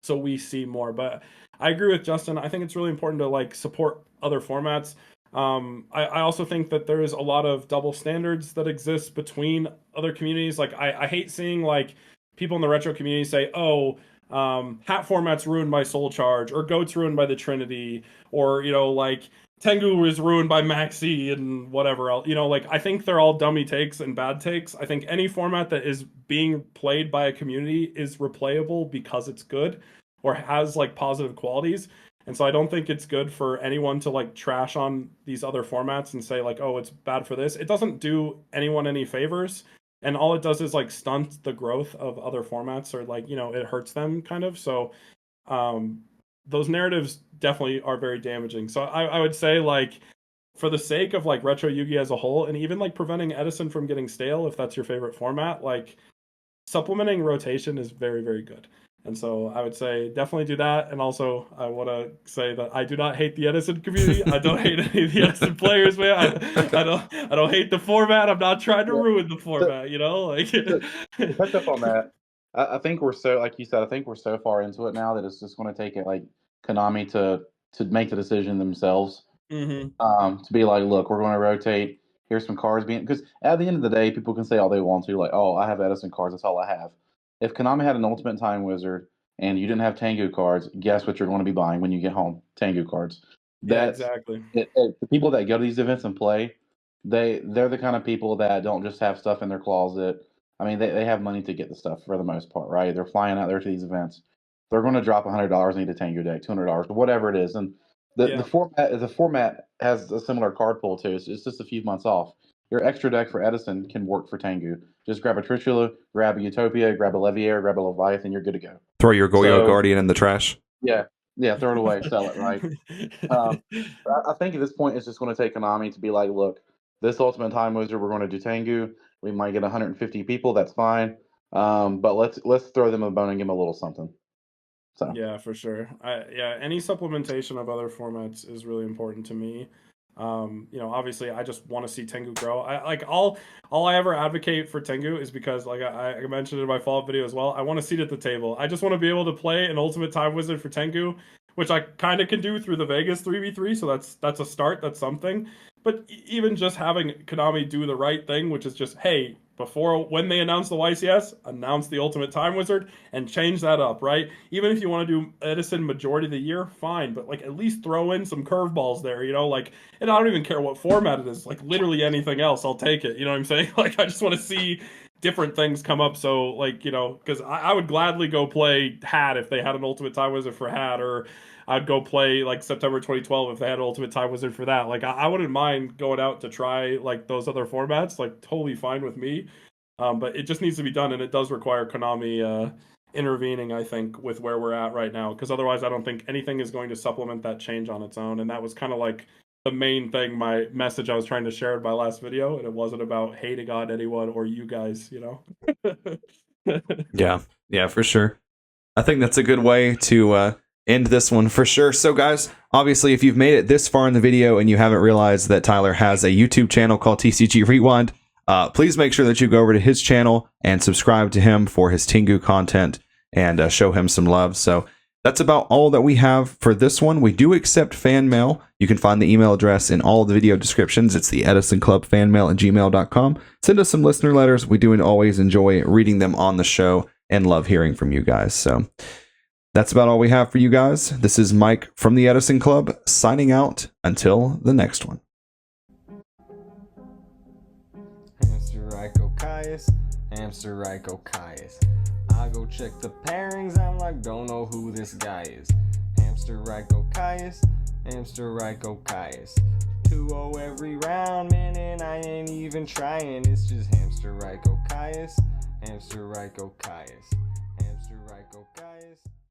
Speaker 3: so we see more. But I agree with Justin. I think it's really important to like support other formats. I also think that there is a lot of double standards that exist between other communities. Like I hate seeing like people in the retro community say, oh, Hat format's ruined by Soul Charge, or Goat's ruined by the Trinity, or, you know, like Tengu is ruined by Maxi and whatever else. You know, like I think they're all dummy takes and bad takes. I think any format that is being played by a community is replayable because it's good or has like positive qualities. And so I don't think it's good for anyone to like trash on these other formats and say like, oh, it's bad for this. It doesn't do anyone any favors. And all it does is like stunt the growth of other formats, or like, you know, it hurts them kind of. So those narratives definitely are very damaging. So I would say like for the sake of like retro Yu-Gi as a whole, and even like preventing Edison from getting stale, if that's your favorite format, like supplementing rotation is very, very good. And so I would say definitely do that. And also I want to say that I do not hate the Edison community. I don't hate any of the Edison players, man. I don't hate the format. I'm not trying to ruin the format, you know? Like
Speaker 2: To touch up on that, I think we're so, like you said, I think we're so far into it now that it's just going to take it like Konami to make the decision themselves. To be like, look, we're going to rotate. Here's some cards being, because at the end of the day, people can say all they want to, like, oh, I have Edison cards. That's all I have. If Konami had an Ultimate Time Wizard and you didn't have Tengu cards, guess what you're going to be buying when you get home? Tengu cards.
Speaker 3: Yeah,
Speaker 2: That's
Speaker 3: exactly.
Speaker 2: the people that go to these events and play. They're the kind of people that don't just have stuff in their closet. I mean, they have money to get the stuff for the most part, right? They're flying out there to these events. They're going to drop $100 into Tango Deck, $200, whatever it is, and
Speaker 3: Yeah.
Speaker 2: the format has a similar card pool too. So it's just a few months off. Your extra deck for Edison can work for Tengu. Just grab a Trishula, grab a Utopia, grab a Leviair, grab a Leviathan, you're good to go.
Speaker 1: Throw your Goyo
Speaker 2: So
Speaker 1: Guardian in the trash.
Speaker 2: yeah, yeah, throw it away, sell it, right? I think at this point it's just going to take Konami to be like, look, this Ultimate Time Wizard, we're going to do Tengu. We might get 150 people, that's fine. But let's throw them a bone and give them a little something. So
Speaker 3: Yeah, for sure. Yeah, any supplementation of other formats is really important to me. Obviously, I just want to see Tengu grow. All I ever advocate for Tengu is because, like I mentioned in my follow-up video as well, I want a seat at the table. I just want to be able to play an Ultimate Time Wizard for Tengu, which I kind of can do through the Vegas 3v3. So that's a start. That's something. But even just having Konami do the right thing, which is just, hey, when they announce the YCS, announce the Ultimate Time Wizard and change that up, right? Even if you want to do Edison majority of the year, fine, but like at least throw in some curveballs there, and I don't even care what format it is, like literally anything else, I'll take it, you know what I'm saying? Like I just want to see different things come up, so because I would gladly go play Hat if they had an Ultimate Time Wizard for Hat, or I'd go play like September 2012 if they had an Ultimate Time Wizard for that. Like I wouldn't mind going out to try like those other formats, like totally fine with me. But it just needs to be done, and it does require Konami intervening, I think, with where we're at right now, because otherwise I don't think anything is going to supplement that change on its own. And that was kind of like the main thing, my message I was trying to share in my last video, and it wasn't about hating on anyone or you guys,
Speaker 1: Yeah, for sure. I think that's a good way to end this one for sure. So, guys, obviously, if you've made it this far in the video and you haven't realized that Tyler has a YouTube channel called TCG Rewind, please make sure that you go over to his channel and subscribe to him for his Tengu content and show him some love. So that's about all that we have for this one. We do accept fan mail. You can find the email address in all of the video descriptions. It's the EdisonClubFanmail@gmail.com. Send us some listener letters. We do always enjoy reading them on the show and love hearing from you guys. So that's about all we have for you guys. This is Mike from the Edison Club signing out until the next one.
Speaker 4: Hamster Ryko Caius. I go check the pairings, I'm like, don't know who this guy is. Hamster Ryko Caius, Hamster Ryko Caius. 2-0 every round, man, and I ain't even trying. It's just Hamster Ryko Caius, Hamster Ryko Caius, Hamster Ryko Caius.